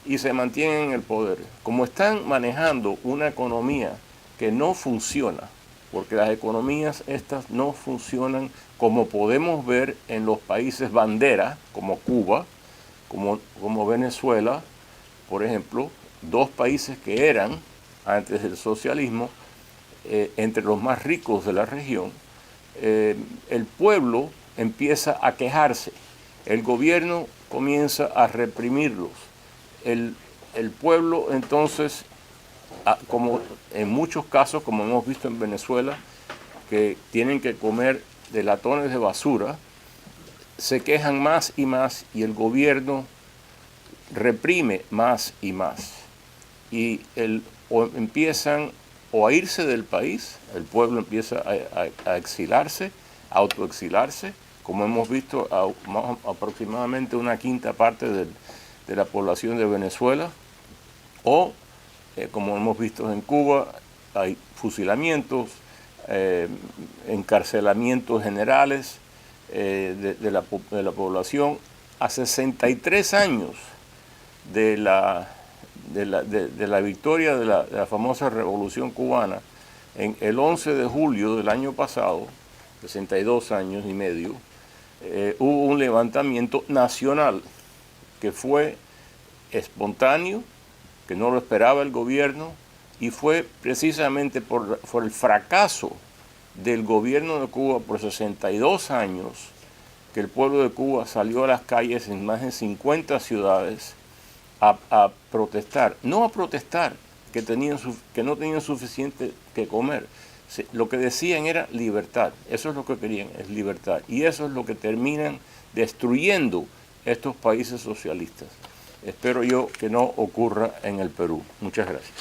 y se mantienen en el poder. Como están manejando una economía que no funciona, porque las economías estas no funcionan como podemos ver en los países bandera, como Cuba, como Venezuela, por ejemplo, dos países que eran, antes del socialismo, entre los más ricos de la región. El pueblo empieza a quejarse, el gobierno comienza a reprimirlos. El pueblo entonces, como en muchos casos, como hemos visto en Venezuela, que tienen que comer de latones de basura, se quejan más y más y el gobierno reprime más y más. Y empiezan a irse del país, el pueblo empieza a exilarse, a autoexilarse, como hemos visto aproximadamente una quinta parte de la población de Venezuela, o como hemos visto en Cuba, hay fusilamientos, encarcelamientos generales de la población. A 63 años de la victoria de la famosa Revolución Cubana, en el 11 de julio del año pasado, 62 años y medio, hubo un levantamiento nacional que fue espontáneo, que no lo esperaba el gobierno, y fue precisamente por el fracaso del gobierno de Cuba por 62 años que el pueblo de Cuba salió a las calles en más de 50 ciudades a protestar. No a protestar que no tenían suficiente que comer. Lo que decían era libertad. Eso es lo que querían, es libertad. Y eso es lo que terminan destruyendo estos países socialistas. Espero yo que no ocurra en el Perú. Muchas gracias.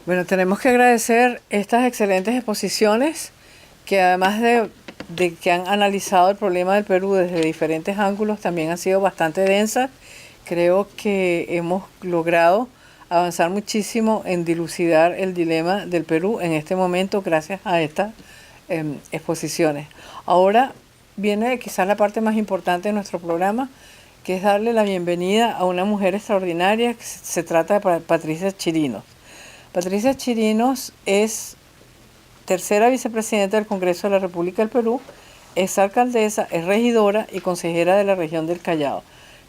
Bueno, tenemos que agradecer estas excelentes exposiciones que además de que han analizado el problema del Perú desde diferentes ángulos, también han sido bastante densas. Creo que hemos logrado avanzar muchísimo en dilucidar el dilema del Perú en este momento gracias a estas exposiciones. Ahora viene quizás la parte más importante de nuestro programa, que es darle la bienvenida a una mujer extraordinaria. Se trata de Patricia Chirinos. Patricia Chirinos es tercera vicepresidenta del Congreso de la República del Perú, es alcaldesa, es regidora y consejera de la región del Callao,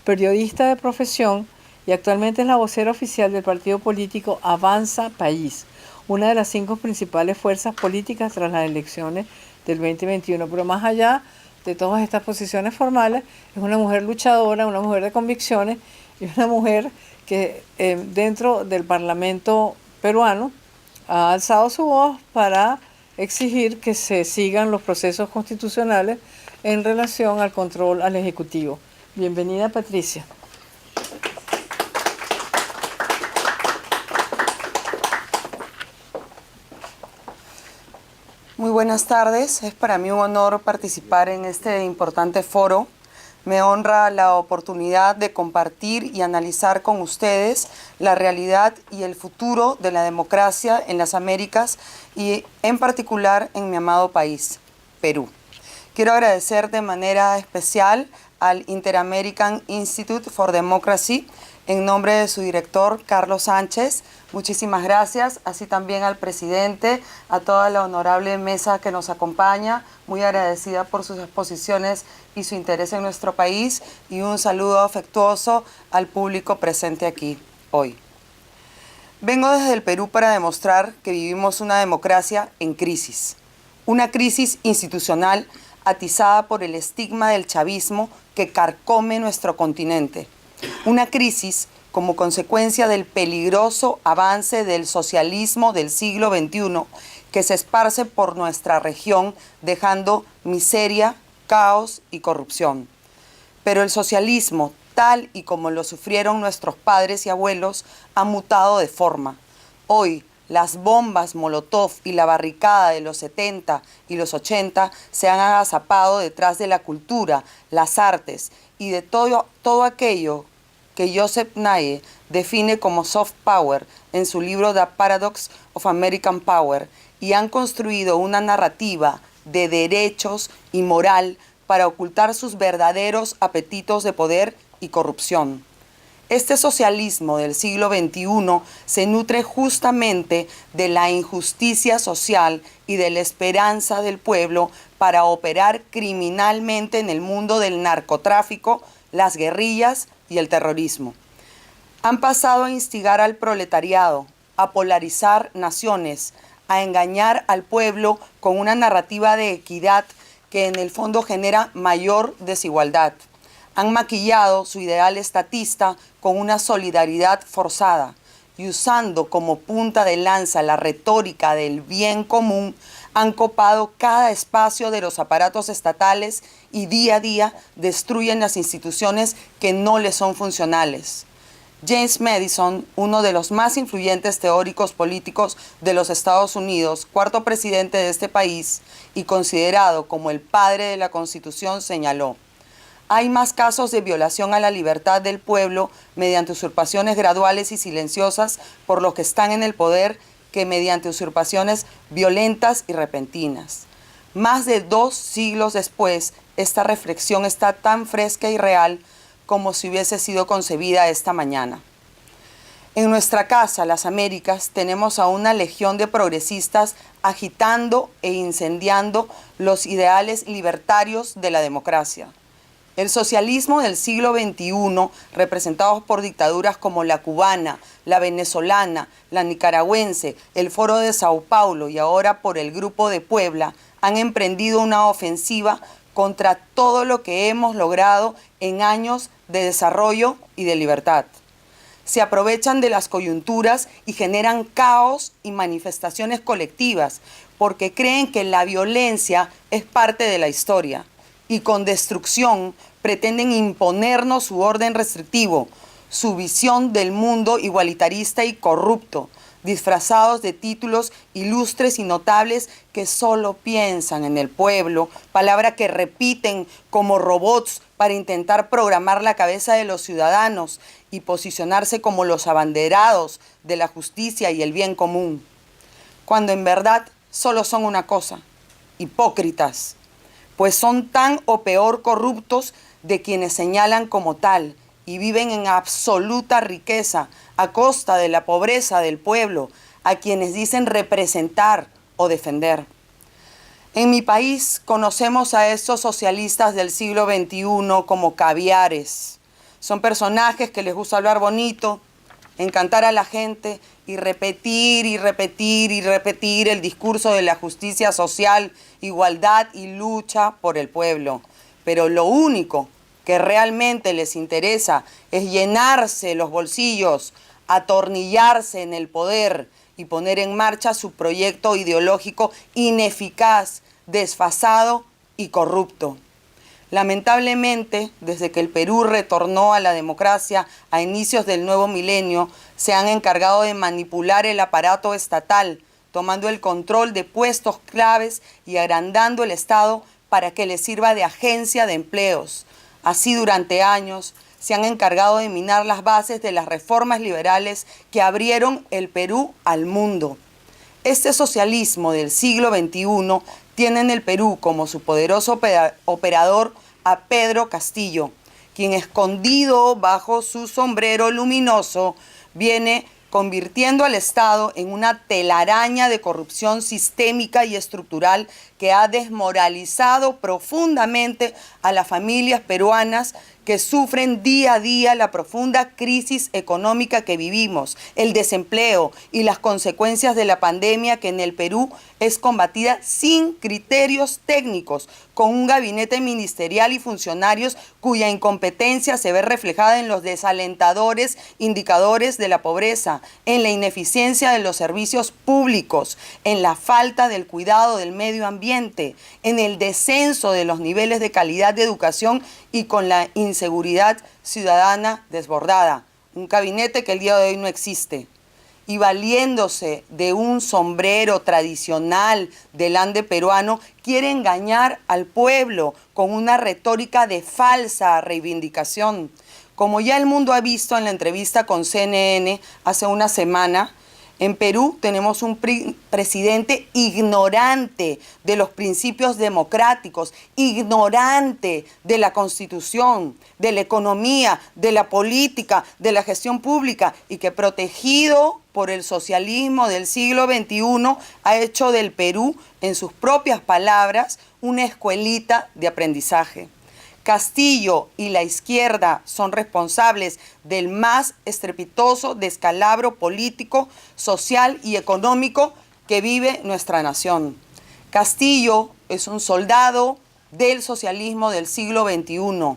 periodista de profesión y actualmente es la vocera oficial del partido político Avanza País, una de las 5 principales fuerzas políticas tras las elecciones del 2021. Pero más allá de todas estas posiciones formales, es una mujer luchadora, una mujer de convicciones y una mujer que dentro del Parlamento peruano ha alzado su voz para exigir que se sigan los procesos constitucionales en relación al control al Ejecutivo. Bienvenida, Patricia. Muy buenas tardes, es para mí un honor participar en este importante foro. Me honra la oportunidad de compartir y analizar con ustedes la realidad y el futuro de la democracia en las Américas y en particular en mi amado país, Perú. Quiero agradecer de manera especial al Inter-American Institute for Democracy en nombre de su director, Carlos Sánchez. Muchísimas gracias, así también al presidente, a toda la honorable mesa que nos acompaña, muy agradecida por sus exposiciones y su interés en nuestro país, y un saludo afectuoso al público presente aquí hoy. Vengo desde el Perú para demostrar que vivimos una democracia en crisis, una crisis institucional atizada por el estigma del chavismo que carcome nuestro continente, una crisis como consecuencia del peligroso avance del socialismo del siglo XXI que se esparce por nuestra región dejando miseria, caos y corrupción. Pero el socialismo, tal y como lo sufrieron nuestros padres y abuelos, ha mutado de forma. Hoy, las bombas Molotov y la barricada de los 70 y los 80 se han agazapado detrás de la cultura, las artes y de todo aquello que Joseph Nye define como soft power en su libro The Paradox of American Power, y han construido una narrativa de derechos y moral para ocultar sus verdaderos apetitos de poder y corrupción. Este socialismo del siglo XXI se nutre justamente de la injusticia social y de la esperanza del pueblo para operar criminalmente en el mundo del narcotráfico, las guerrillas y el terrorismo. Han pasado a instigar al proletariado, a polarizar naciones, a engañar al pueblo con una narrativa de equidad que en el fondo genera mayor desigualdad. Han maquillado su ideal estatista con una solidaridad forzada y, usando como punta de lanza la retórica del bien común, han copado cada espacio de los aparatos estatales y día a día destruyen las instituciones que no les son funcionales. James Madison, uno de los más influyentes teóricos políticos de los Estados Unidos, cuarto presidente de este país y considerado como el padre de la Constitución, señaló: hay más casos de violación a la libertad del pueblo mediante usurpaciones graduales y silenciosas por los que están en el poder que mediante usurpaciones violentas y repentinas. Más de 2 siglos después, esta reflexión está tan fresca y real como si hubiese sido concebida esta mañana. En nuestra casa, las Américas, tenemos a una legión de progresistas agitando e incendiando los ideales libertarios de la democracia. El socialismo del siglo XXI, representados por dictaduras como la cubana, la venezolana, la nicaragüense, el Foro de Sao Paulo y ahora por el Grupo de Puebla, han emprendido una ofensiva contra todo lo que hemos logrado en años de desarrollo y de libertad. Se aprovechan de las coyunturas y generan caos y manifestaciones colectivas porque creen que la violencia es parte de la historia. Y con destrucción pretenden imponernos su orden restrictivo, su visión del mundo igualitarista y corrupto, disfrazados de títulos ilustres y notables que solo piensan en el pueblo, palabra que repiten como robots para intentar programar la cabeza de los ciudadanos y posicionarse como los abanderados de la justicia y el bien común, cuando en verdad solo son una cosa: hipócritas, pues son tan o peor corruptos de quienes señalan como tal y viven en absoluta riqueza a costa de la pobreza del pueblo, a quienes dicen representar o defender. En mi país conocemos a estos socialistas del siglo XXI como caviares. Son personajes que les gusta hablar bonito, encantar a la gente y repetir y repetir y repetir el discurso de la justicia social, igualdad y lucha por el pueblo. Pero lo único que realmente les interesa es llenarse los bolsillos, atornillarse en el poder y poner en marcha su proyecto ideológico ineficaz, desfasado y corrupto. Lamentablemente, desde que el Perú retornó a la democracia a inicios del nuevo milenio, se han encargado de manipular el aparato estatal, tomando el control de puestos claves y agrandando el Estado para que le sirva de agencia de empleos. Así, durante años, se han encargado de minar las bases de las reformas liberales que abrieron el Perú al mundo. Este socialismo del siglo XXI tiene en el Perú como su poderoso operador a Pedro Castillo, quien escondido bajo su sombrero luminoso viene convirtiendo al Estado en una telaraña de corrupción sistémica y estructural que ha desmoralizado profundamente a las familias peruanas que sufren día a día la profunda crisis económica que vivimos, el desempleo y las consecuencias de la pandemia que en el Perú es combatida sin criterios técnicos, con un gabinete ministerial y funcionarios cuya incompetencia se ve reflejada en los desalentadores indicadores de la pobreza, en la ineficiencia de los servicios públicos, en la falta del cuidado del medio ambiente, en el descenso de los niveles de calidad de educación y con la inseguridad ciudadana desbordada. Un gabinete que el día de hoy no existe. Y valiéndose de un sombrero tradicional del ande peruano, quiere engañar al pueblo con una retórica de falsa reivindicación. Como ya el mundo ha visto en la entrevista con CNN hace una semana, en Perú tenemos un presidente ignorante de los principios democráticos, ignorante de la Constitución, de la economía, de la política, de la gestión pública y que, protegido por el socialismo del siglo XXI, ha hecho del Perú, en sus propias palabras, una escuelita de aprendizaje. Castillo y la izquierda son responsables del más estrepitoso descalabro político, social y económico que vive nuestra nación. Castillo es un soldado del socialismo del siglo XXI,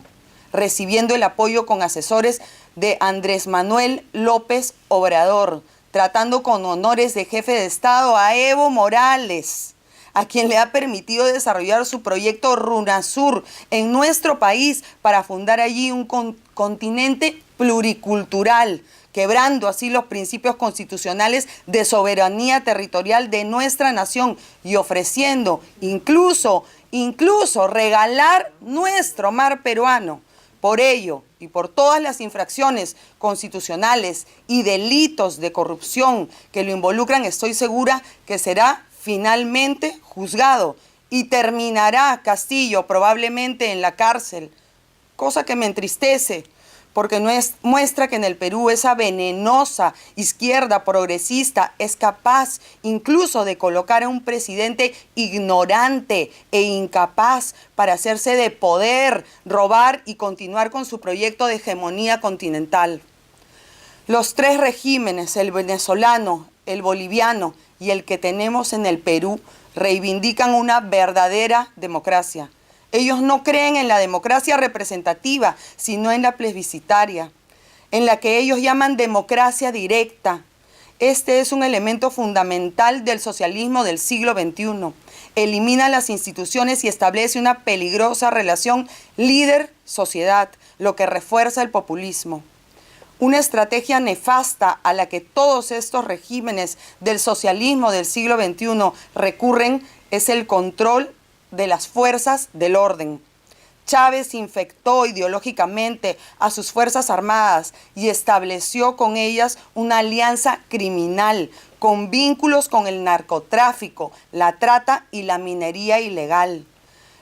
recibiendo el apoyo con asesores de Andrés Manuel López Obrador, tratando con honores de jefe de Estado a Evo Morales, a quien le ha permitido desarrollar su proyecto RUNASUR en nuestro país para fundar allí un continente pluricultural, quebrando así los principios constitucionales de soberanía territorial de nuestra nación y ofreciendo incluso regalar nuestro mar peruano. Por ello y por todas las infracciones constitucionales y delitos de corrupción que lo involucran, estoy segura que será finalmente juzgado y terminará Castillo probablemente en la cárcel, cosa que me entristece porque muestra que en el Perú esa venenosa izquierda progresista es capaz incluso de colocar a un presidente ignorante e incapaz para hacerse de poder, robar y continuar con su proyecto de hegemonía continental. Los tres regímenes, el venezolano, el boliviano y el que tenemos en el Perú, reivindican una verdadera democracia. Ellos no creen en la democracia representativa, sino en la plebiscitaria, en la que ellos llaman democracia directa. Este es un elemento fundamental del socialismo del siglo XXI. Elimina las instituciones y establece una peligrosa relación líder-sociedad, lo que refuerza el populismo. Una estrategia nefasta a la que todos estos regímenes del socialismo del siglo XXI recurren es el control de las fuerzas del orden. Chávez infectó ideológicamente a sus fuerzas armadas y estableció con ellas una alianza criminal con vínculos con el narcotráfico, la trata y la minería ilegal.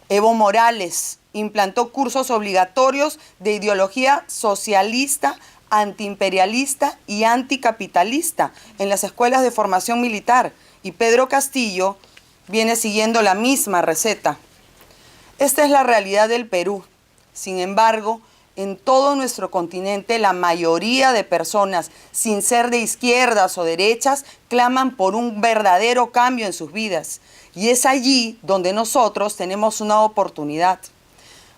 Evo Morales implantó cursos obligatorios de ideología socialista, antiimperialista y anticapitalista en las escuelas de formación militar, y Pedro Castillo viene siguiendo la misma receta. Esta es la realidad del Perú. Sin embargo, en todo nuestro continente, la mayoría de personas, sin ser de izquierdas o derechas, claman por un verdadero cambio en sus vidas. Y es allí donde nosotros tenemos una oportunidad.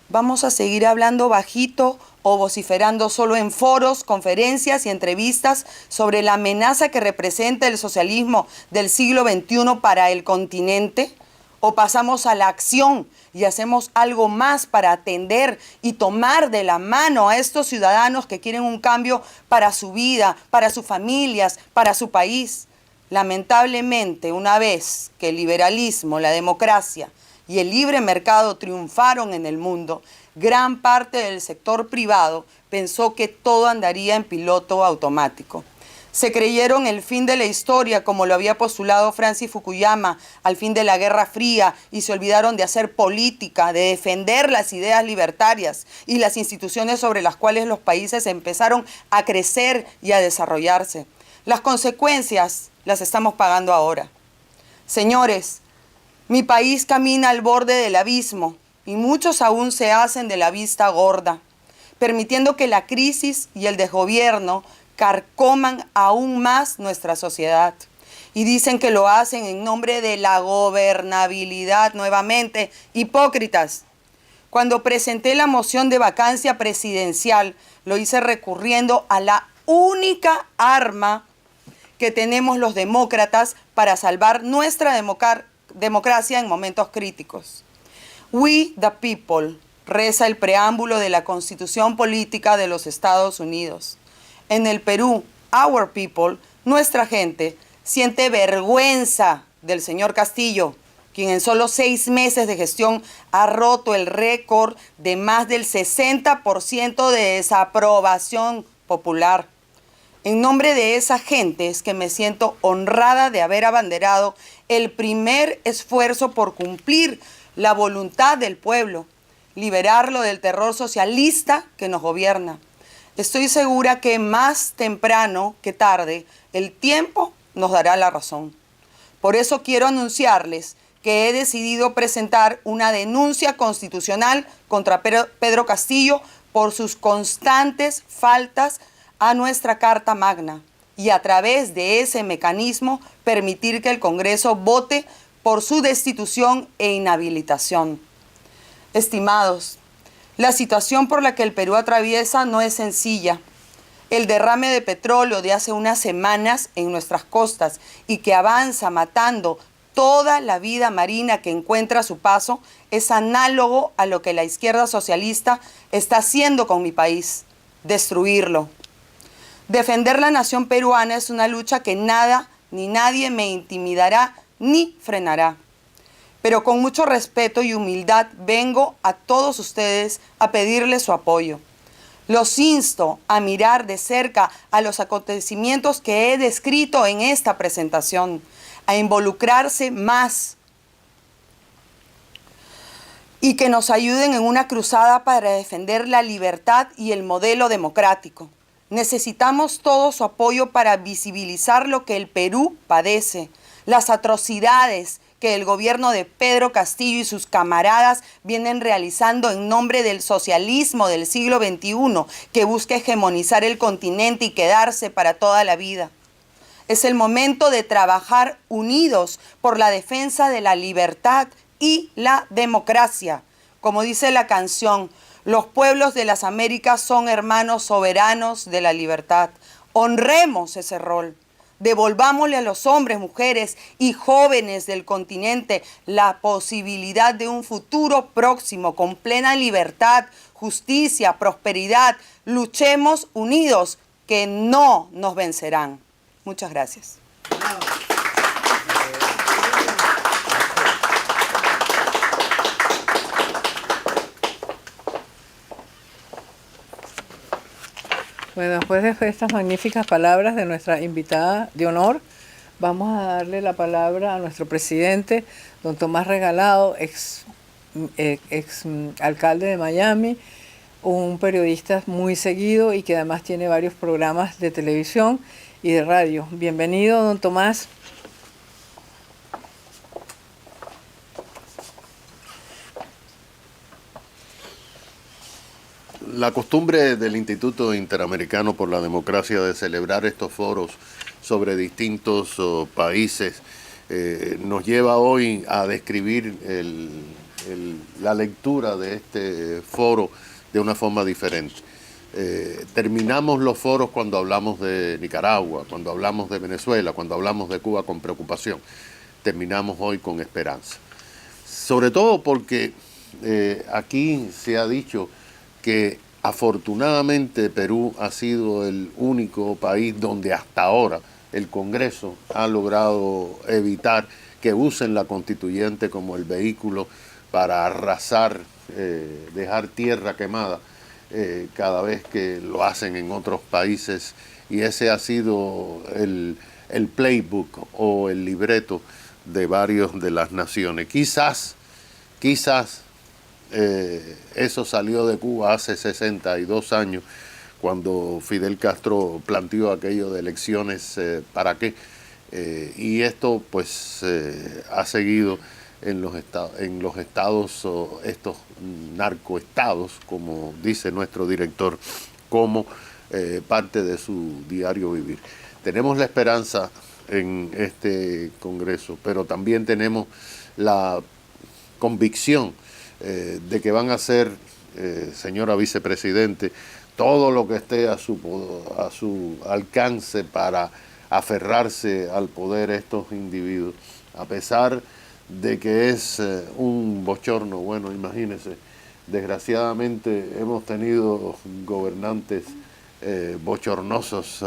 Vamos a seguir hablando bajito o vociferando solo en foros, conferencias y entrevistas sobre la amenaza que representa el socialismo del siglo XXI para el continente. ¿O pasamos a la acción y hacemos algo más para atender y tomar de la mano a estos ciudadanos que quieren un cambio para su vida, para sus familias, para su país? Lamentablemente, una vez que el liberalismo, la democracia y el libre mercado triunfaron en el mundo, gran parte del sector privado pensó que todo andaría en piloto automático. Se creyeron el fin de la historia, como lo había postulado Francis Fukuyama al fin de la Guerra Fría, y se olvidaron de hacer política, de defender las ideas libertarias y las instituciones sobre las cuales los países empezaron a crecer y a desarrollarse. Las consecuencias las estamos pagando ahora. Señores, mi país camina al borde del abismo y muchos aún se hacen de la vista gorda, permitiendo que la crisis y el desgobierno carcoman aún más nuestra sociedad. Y dicen que lo hacen en nombre de la gobernabilidad, nuevamente, hipócritas. Cuando presenté la moción de vacancia presidencial, lo hice recurriendo a la única arma que tenemos los demócratas para salvar nuestra democracia en momentos críticos. We the people, reza el preámbulo de la Constitución Política de los Estados Unidos. En el Perú, our people, nuestra gente, siente vergüenza del señor Castillo, quien en solo 6 meses de gestión ha roto el récord de más del 60% de desaprobación popular. En nombre de esa gente es que me siento honrada de haber abanderado el primer esfuerzo por cumplir la voluntad del pueblo, liberarlo del terror socialista que nos gobierna. Estoy segura que más temprano que tarde el tiempo nos dará la razón. Por eso quiero anunciarles que he decidido presentar una denuncia constitucional contra Pedro Castillo por sus constantes faltas a nuestra Carta Magna y a través de ese mecanismo permitir que el Congreso vote por su destitución e inhabilitación. Estimados, la situación por la que el Perú atraviesa no es sencilla. El derrame de petróleo de hace unas semanas en nuestras costas y que avanza matando toda la vida marina que encuentra a su paso es análogo a lo que la izquierda socialista está haciendo con mi país, destruirlo. Defender la nación peruana es una lucha que nada ni nadie me intimidará ni frenará. Pero con mucho respeto y humildad vengo a todos ustedes a pedirles su apoyo. Los insto a mirar de cerca a los acontecimientos que he descrito en esta presentación, a involucrarse más y que nos ayuden en una cruzada para defender la libertad y el modelo democrático. Necesitamos todo su apoyo para visibilizar lo que el Perú padece, las atrocidades que el gobierno de Pedro Castillo y sus camaradas vienen realizando en nombre del socialismo del siglo XXI, que busca hegemonizar el continente y quedarse para toda la vida. Es el momento de trabajar unidos por la defensa de la libertad y la democracia. Como dice la canción, los pueblos de las Américas son hermanos soberanos de la libertad. Honremos ese rol. Devolvámosle a los hombres, mujeres y jóvenes del continente la posibilidad de un futuro próximo con plena libertad, justicia, prosperidad. Luchemos unidos, que no nos vencerán. Muchas gracias. Bueno, después de estas magníficas palabras de nuestra invitada de honor, vamos a darle la palabra a nuestro presidente, don Tomás Regalado, ex alcalde de Miami, un periodista muy seguido y que además tiene varios programas de televisión y de radio. Bienvenido, don Tomás. La costumbre del Instituto Interamericano por la Democracia de celebrar estos foros sobre distintos países nos lleva hoy a describir la lectura de este foro de una forma diferente. Terminamos los foros cuando hablamos de Nicaragua, cuando hablamos de Venezuela, cuando hablamos de Cuba con preocupación. Terminamos hoy con esperanza. Sobre todo porque aquí se ha dicho que afortunadamente Perú ha sido el único país donde hasta ahora el Congreso ha logrado evitar que usen la constituyente como el vehículo para arrasar, dejar tierra quemada cada vez que lo hacen en otros países, y ese ha sido el playbook o el libreto de varios de las naciones. Quizás eso salió de Cuba hace 62 años, cuando Fidel Castro planteó aquello de elecciones, ¿para qué? Y esto pues ha seguido en los estados, estos narcoestados, como dice nuestro director, como parte de su diario vivir. Tenemos la esperanza en este Congreso, pero también tenemos la convicción de que van a hacer, señora vicepresidente, todo lo que esté a su alcance para aferrarse al poder estos individuos, a pesar de que es un bochorno. Bueno, imagínense, desgraciadamente hemos tenido gobernantes bochornosos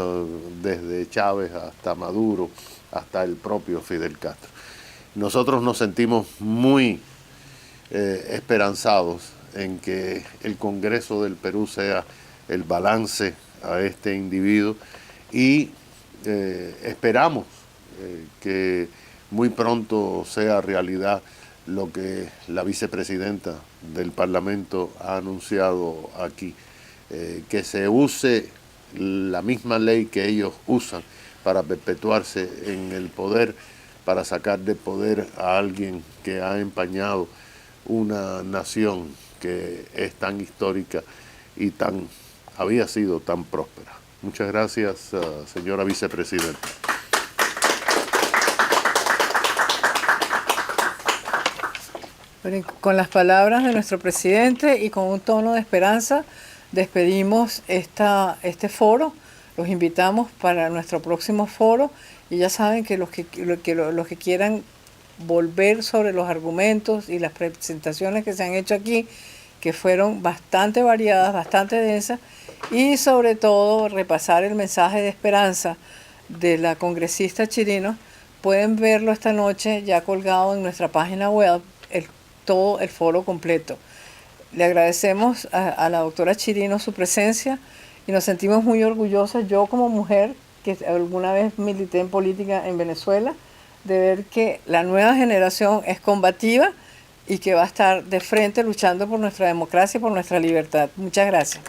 desde Chávez hasta Maduro, hasta el propio Fidel Castro. Nosotros nos sentimos muy esperanzados en que el Congreso del Perú sea el balance a este individuo, y esperamos que muy pronto sea realidad lo que la vicepresidenta del Parlamento ha anunciado aquí, que se use la misma ley que ellos usan para perpetuarse en el poder, para sacar de poder a alguien que ha empañado una nación que es tan histórica y había sido tan próspera. Muchas gracias, señora vicepresidenta. Bueno, con las palabras de nuestro presidente y con un tono de esperanza, despedimos este foro. Los invitamos para nuestro próximo foro, y ya saben que los que quieran volver sobre los argumentos y las presentaciones que se han hecho aquí, que fueron bastante variadas, bastante densas, y sobre todo repasar el mensaje de esperanza de la congresista Chirinos, pueden verlo esta noche ya colgado en nuestra página web, todo el foro completo. Le agradecemos a la doctora Chirinos su presencia y nos sentimos muy orgullosas, yo como mujer que alguna vez milité en política en Venezuela, de ver que la nueva generación es combativa y que va a estar de frente luchando por nuestra democracia y por nuestra libertad. Muchas gracias.